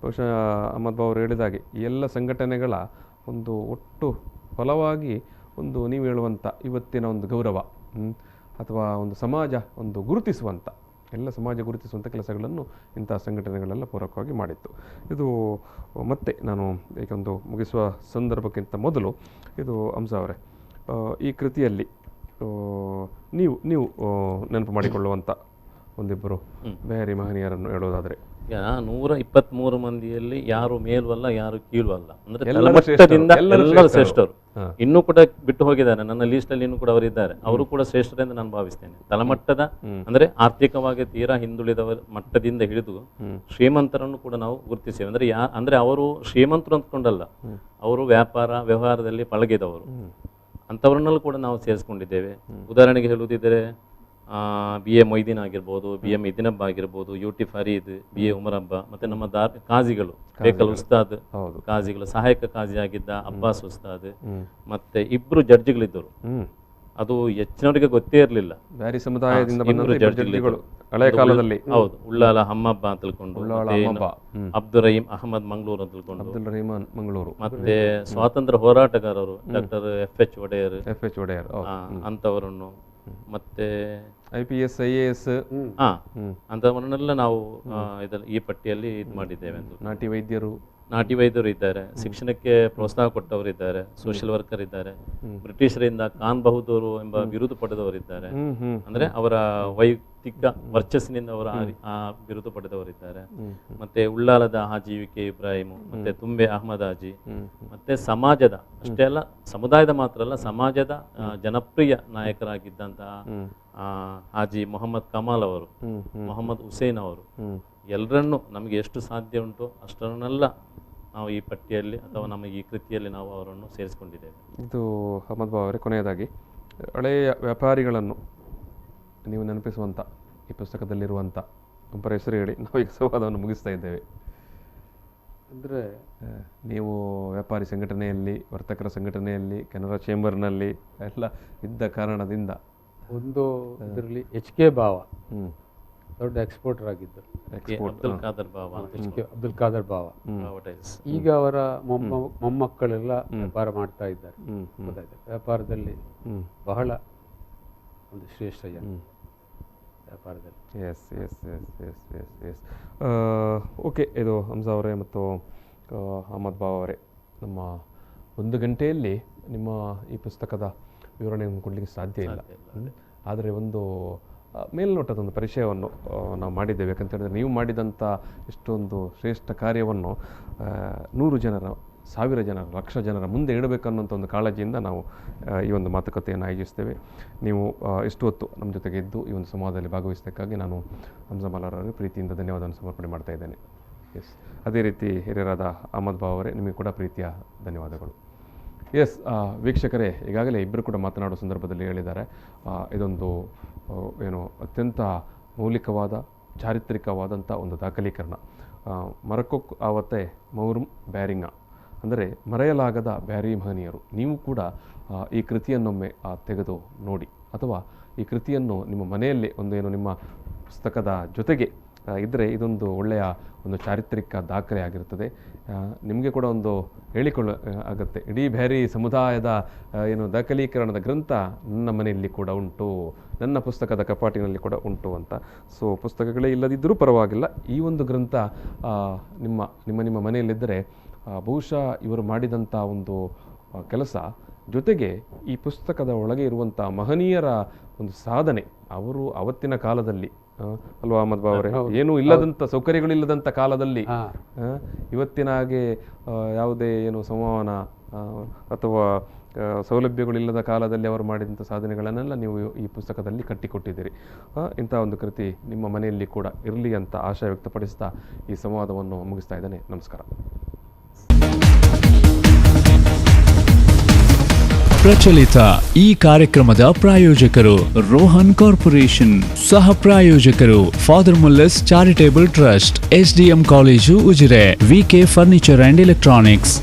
ಬಹುಶಃ ಅಹಮದ್ ಬಾಬಾ ಅವರು ಹೇಳಿದಾಗೆ ಈ ಎಲ್ಲ ಸಂಘಟನೆಗಳ ಒಂದು ಒಟ್ಟು ಫಲವಾಗಿ ಒಂದು ನೀವು ಹೇಳುವಂಥ ಇವತ್ತಿನ ಒಂದು ಗೌರವ ಅಥವಾ ಒಂದು ಸಮಾಜ ಒಂದು ಗುರುತಿಸುವಂಥ, ಎಲ್ಲ ಸಮಾಜ ಗುರುತಿಸುವಂಥ ಕೆಲಸಗಳನ್ನು ಇಂಥ ಸಂಘಟನೆಗಳೆಲ್ಲ ಪೂರಕವಾಗಿ ಮಾಡಿತ್ತು. ಇದು ಮತ್ತೆ ನಾನು ಏಕೊಂದು ಮುಗಿಸುವ ಸಂದರ್ಭಕ್ಕಿಂತ ಮೊದಲು ಇದು ಹಂಸಾ ಅವರೇ, ಈ ಕೃತಿಯಲ್ಲಿ ನೀವು ನೆನಪು ಮಾಡಿಕೊಳ್ಳುವಂಥ ಒಂದಿಬ್ಬರು ಬ್ಯಾರಿ ಮಹನೀಯರನ್ನು ಹೇಳೋದಾದರೆ? 123 ಮಂದಿಯಲ್ಲಿ ಯಾರು ಮೇಲೂ ಅಲ್ಲ, ಯಾರು ಕೀಳು ಅಲ್ಲ, ಅಂದ್ರೆ ತಳಮಟ್ಟದಿಂದ ಎಲ್ಲರೂ ಶ್ರೇಷ್ಠರು. ಇನ್ನೂ ಕೂಡ ಬಿಟ್ಟು ಹೋಗಿದ್ದಾರೆ ನನ್ನ ಲೀಸ್ಟ್ ಅಲ್ಲಿ, ಇನ್ನೂ ಕೂಡ ಅವರಿದ್ದಾರೆ. ಅವರು ಕೂಡ ಶ್ರೇಷ್ಠರೆಂದು ನಾನು ಭಾವಿಸ್ತೇನೆ. ತಳಮಟ್ಟದ ಅಂದ್ರೆ ಆರ್ಥಿಕವಾಗಿ ತೀರಾ ಹಿಂದುಳಿದವರ ಮಟ್ಟದಿಂದ ಹಿಡಿದು ಶ್ರೀಮಂತರನ್ನು ಕೂಡ ನಾವು ಗುರುತಿಸ್ತೇವೆ. ಅಂದ್ರೆ ಅವರು ಶ್ರೀಮಂತರು ಅಂದ್ಕೊಂಡಲ್ಲ, ಅವರು ವ್ಯಾಪಾರ ವ್ಯವಹಾರದಲ್ಲಿ ಪಳಗಿದವರು. ಅಂಥವ್ರನ್ನೆಲ್ಲ ಕೂಡ ನಾವು ಸೇರಿಸ್ಕೊಂಡಿದ್ದೇವೆ. ಉದಾಹರಣೆಗೆ ಹೇಳುವುದಿದ್ದರೆ BA ಮೊಯ್ದೀನ್ ಆಗಿರ್ಬೋದು, BA ಮಿದಿನಬ್ಬ ಆಗಿರ್ಬೋದು, UT ಫರೀದ್, BA ಉಮರಬ್ಬ, ಮತ್ತು ನಮ್ಮ ಕಾಜಿಗಳು ಬೇಕಲ್ ಉಸ್ತಾದ್ ಕಾಜಿಗಳು, ಸಹಾಯಕ ಕಾಜಿ ಆಗಿದ್ದ ಅಬ್ಬಾಸ್ ಉಸ್ತಾದ್, ಮತ್ತು ಇಬ್ಬರು ಜಡ್ಜ್ಗಳಿದ್ದರು. ಅದು ಹೆಚ್ಚಿನವರಿಗೆ ಗೊತ್ತೇ ಇರಲಿಲ್ಲ. ಬ್ಯಾರಿ ಸಮುದಾಯದಿಂದ ಹಳೆ ಕಾಲದಲ್ಲಿ. ಹೌದು, ಉಳ್ಳಾಲ ಹಮ್ಮಬ್ಬ ಅಂತ ತಿಳ್ಕೊಂಡು, ಅಬ್ದುಲ್ ರಹೀಮ್ ಅಹಮದ್ ಮಂಗಳೂರು ಅಂತ ತಿಳ್ಕೊಂಡು, ಮತ್ತೆ ಸ್ವಾತಂತ್ರ್ಯ ಹೋರಾಟಗಾರರು ಡಾಕ್ಟರ್ FH ಒಡೆಯರ್ ಅಂತವರನ್ನು, ಮತ್ತೆ IPS IAS ಅಂತವರನ್ನೆಲ್ಲ ನಾವು ಈ ಪಟ್ಟಿಯಲ್ಲಿ ಇದು ಮಾಡಿದ್ದೇವೆ. ನಾಟಿ ವೈದ್ಯರು ಇದ್ದಾರೆ, ಶಿಕ್ಷಣಕ್ಕೆ ಪ್ರೋತ್ಸಾಹ ಕೊಟ್ಟವರು ಇದ್ದಾರೆ, ಸೋಷಿಯಲ್ ವರ್ಕರ್ ಇದ್ದಾರೆ, ಬ್ರಿಟಿಷರಿಂದ ಖಾನ್ ಬಹದ್ದೂರು ಎಂಬ ಬಿರುದು ಪಡೆದವರಿದ್ದಾರೆ, ಅಂದ್ರೆ ಅವರ ವೈಯಕ್ತಿಕ ವರ್ಚಸ್ಸಿನಿಂದ ಅವರ ಆ ಬಿರುದು ಪಡೆದವರಿದ್ದಾರೆ. ಮತ್ತೆ ಉಳ್ಳಾಲದ ಹಾಜಿ UK ಇಬ್ರಾಹಿಂ, ಮತ್ತೆ ತುಂಬೆ ಅಹಮದ್ ಹಾಜಿ, ಮತ್ತೆ ಸಮಾಜದ ಅಷ್ಟೇ ಅಲ್ಲ, ಸಮುದಾಯದ ಮಾತ್ರ ಅಲ್ಲ, ಸಮಾಜದ ಜನಪ್ರಿಯ ನಾಯಕರಾಗಿದ್ದಂತಹ ಹಾಜಿ ಮೊಹಮ್ಮದ್ ಕಮಾಲ್ ಅವರು, ಮೊಹಮ್ಮದ್ ಹುಸೇನ್ ಅವರು, ಎಲ್ಲರನ್ನೂ ನಮಗೆ ಎಷ್ಟು ಸಾಧ್ಯ ಉಂಟು ಅಷ್ಟರನ್ನೆಲ್ಲ ನಾವು ಈ ಪಟ್ಟಿಯಲ್ಲಿ ಅಥವಾ ನಮ್ಮ ಈ ಕೃತಿಯಲ್ಲಿ ನಾವು ಅವರನ್ನು ಸೇರಿಸಿಕೊಂಡಿದ್ದೇವೆ. ಇದು ಅಹಮದ್ ಬಾವ್ ಅವರೇ, ಕೊನೆಯದಾಗಿ ಹಳೆಯ ವ್ಯಾಪಾರಿಗಳನ್ನು ನೀವು ನೆನಪಿಸುವಂಥ ಈ ಪುಸ್ತಕದಲ್ಲಿರುವಂಥ ಒಬ್ಬರ ಹೆಸರು ಹೇಳಿ ನಾವು ಈಗ ಸಂವಾದವನ್ನು ಮುಗಿಸ್ತಾ ಇದ್ದೇವೆ. ಅಂದರೆ ನೀವು ವ್ಯಾಪಾರಿ ಸಂಘಟನೆಯಲ್ಲಿ, ವರ್ತಕರ ಸಂಘಟನೆಯಲ್ಲಿ, ಕೆನರಾ ಚೇಂಬರ್ನಲ್ಲಿ ಎಲ್ಲ ಇದ್ದ ಕಾರಣದಿಂದ ಒಂದು ಇದರಲ್ಲಿ HK ಭಾವ ದೊಡ್ಡ ಎಕ್ಸ್ಪೋರ್ಟರ್ ಆಗಿದ್ದರು, ಅಬ್ದುಲ್ ಖಾದರ್ ಬಾವ. ಈಗ ಅವರ ಮೊಮ್ಮಕ್ಕಳೆಲ್ಲ ವ್ಯಾಪಾರ ಮಾಡ್ತಾ ಇದ್ದಾರೆ. ವ್ಯಾಪಾರದಲ್ಲಿ ಬಹಳ ಒಂದು ಶ್ರೇಷ್ಠ ಜನ ವ್ಯಾಪಾರದಲ್ಲಿ. ಓಕೆ, ಇದು ಹಂಸ ಅವರೇ ಮತ್ತು ಅಹಮದ್ ಬಾವ್ ಅವರೇ, ನಮ್ಮ 1 ಗಂಟೆಯಲ್ಲಿ ನಿಮ್ಮ ಈ ಪುಸ್ತಕದ ವಿವರಣೆಯನ್ನು ಕೊಡಲಿಕ್ಕೆ ಸಾಧ್ಯ ಇಲ್ಲ. ಆದರೆ ಒಂದು ಮೇಲ್ನೋಟದ ಒಂದು ಪರಿಚಯವನ್ನು ನಾವು ಮಾಡಿದ್ದೇವೆ. ಯಾಕಂತ ಹೇಳಿದ್ರೆ ನೀವು ಮಾಡಿದಂಥ ಇಷ್ಟೊಂದು ಶ್ರೇಷ್ಠ ಕಾರ್ಯವನ್ನು 100 ಜನರ, 1000 ಜನರ, 1,00,000 ಜನರ ಮುಂದೆ ಇಡಬೇಕನ್ನುವಂಥ ಒಂದು ಕಾಳಜಿಯಿಂದ ನಾವು ಈ ಒಂದು ಮಾತುಕತೆಯನ್ನು ಆಯೋಜಿಸ್ತೇವೆ. ನೀವು ಇಷ್ಟು ಹೊತ್ತು ನಮ್ಮ ಜೊತೆಗೆ ಇದ್ದು ಈ ಒಂದು ಸಂವಾದದಲ್ಲಿ ಭಾಗವಹಿಸೋದಕ್ಕಾಗಿ ನಾನು ಹಂಸ ಮಲಾರ್ ಅವರಿಗೆ ಪ್ರೀತಿಯಿಂದ ಧನ್ಯವಾದವನ್ನು ಸಮರ್ಪಣೆ ಮಾಡ್ತಾ ಇದ್ದೇನೆ. ಅದೇ ರೀತಿ ಹಿರಿಯರಾದ ಅಹಮದ್ ಬಾವ್ ಅವರೇ, ನಿಮಗೆ ಕೂಡ ಪ್ರೀತಿಯ ಧನ್ಯವಾದಗಳು. ವೀಕ್ಷಕರೇ, ಈಗಾಗಲೇ ಇಬ್ಬರು ಕೂಡ ಮಾತನಾಡುವ ಸಂದರ್ಭದಲ್ಲಿ ಹೇಳಿದ್ದಾರೆ, ಇದೊಂದು ಏನು ಅತ್ಯಂತ ಮೌಲಿಕವಾದ, ಚಾರಿತ್ರಿಕವಾದಂಥ ಒಂದು ದಾಖಲೀಕರಣ. ಮರಕೊಕ್ ಆವತ್ತೆ ಮೌರುಮ್ ಬ್ಯಾರಿಂಗ, ಅಂದರೆ ಮರೆಯಲಾಗದ ಬ್ಯಾರಿ ಮಹನೀಯರು. ನೀವು ಕೂಡ ಈ ಕೃತಿಯನ್ನೊಮ್ಮೆ ತೆಗೆದು ನೋಡಿ, ಅಥವಾ ಈ ಕೃತಿಯನ್ನು ನಿಮ್ಮ ಮನೆಯಲ್ಲಿ ಒಂದು ನಿಮ್ಮ ಪುಸ್ತಕದ ಜೊತೆಗೆ ಇದ್ದರೆ ಇದೊಂದು ಒಳ್ಳೆಯ ಒಂದು ಚಾರಿತ್ರಿಕ ದಾಖಲೆ ಆಗಿರುತ್ತದೆ. ನಿಮಗೆ ಕೂಡ ಒಂದು ಹೇಳಿಕೊಳ್ಳ ಆಗುತ್ತೆ, ಇಡೀ ಬ್ಯಾರಿ ಸಮುದಾಯದ ದಾಖಲೀಕರಣದ ಗ್ರಂಥ ನನ್ನ ಮನೆಯಲ್ಲಿ ಕೂಡ ಉಂಟು, ನನ್ನ ಪುಸ್ತಕದ ಕಪಾಟಿನಲ್ಲಿ ಕೂಡ ಉಂಟು ಅಂತ. ಸೊ ಪುಸ್ತಕಗಳೇ ಇಲ್ಲದಿದ್ದರೂ ಪರವಾಗಿಲ್ಲ, ಈ ಒಂದು ಗ್ರಂಥ ನಿಮ್ಮ ಮನೆಯಲ್ಲಿದ್ದರೆ ಬಹುಶಃ ಇವರು ಮಾಡಿದಂಥ ಒಂದು ಕೆಲಸ ಜೊತೆಗೆ ಈ ಪುಸ್ತಕದ ಒಳಗೆ ಇರುವಂಥ ಮಹನೀಯರ ಒಂದು ಸಾಧನೆ, ಅವರು ಅವತ್ತಿನ ಕಾಲದಲ್ಲಿ ಅಲ್ವಾ ಅಹಮದ್ ಬಾವ್ ಅವರೇ, ಏನೂ ಇಲ್ಲದಂಥ, ಸೌಕರ್ಯಗಳಿಲ್ಲದಂಥ ಕಾಲದಲ್ಲಿ ಇವತ್ತಿನ ಹಾಗೆ ಯಾವುದೇ ಸಂವಹನ ಅಥವಾ ಸೌಲಭ್ಯಗಳಿಲ್ಲದ ಕಾಲದಲ್ಲಿ ಅವರು ಮಾಡಿದಂಥ ಸಾಧನೆಗಳನ್ನೆಲ್ಲ ನೀವು ಈ ಪುಸ್ತಕದಲ್ಲಿ ಕಟ್ಟಿಕೊಟ್ಟಿದ್ದೀರಿ. ಇಂಥ ಒಂದು ಕೃತಿ ನಿಮ್ಮ ಮನೆಯಲ್ಲಿ ಕೂಡ ಇರಲಿ ಅಂತ ಆಶಯ ವ್ಯಕ್ತಪಡಿಸ್ತಾ ಈ ಸಂವಾದವನ್ನು ಮುಗಿಸ್ತಾ ಇದ್ದೇನೆ. ನಮಸ್ಕಾರ. ಪ್ರಚಲಿತ ಈ ಕಾರ್ಯಕ್ರಮದ ಪ್ರಾಯೋಜಕರು ರೋಹನ್ ಕಾರ್ಪೊರೇಷನ್, ಸಹ ಪ್ರಾಯೋಜಕರು Father Mullers Charitable Trust, SDM College Ujire, VK Furniture and electronics.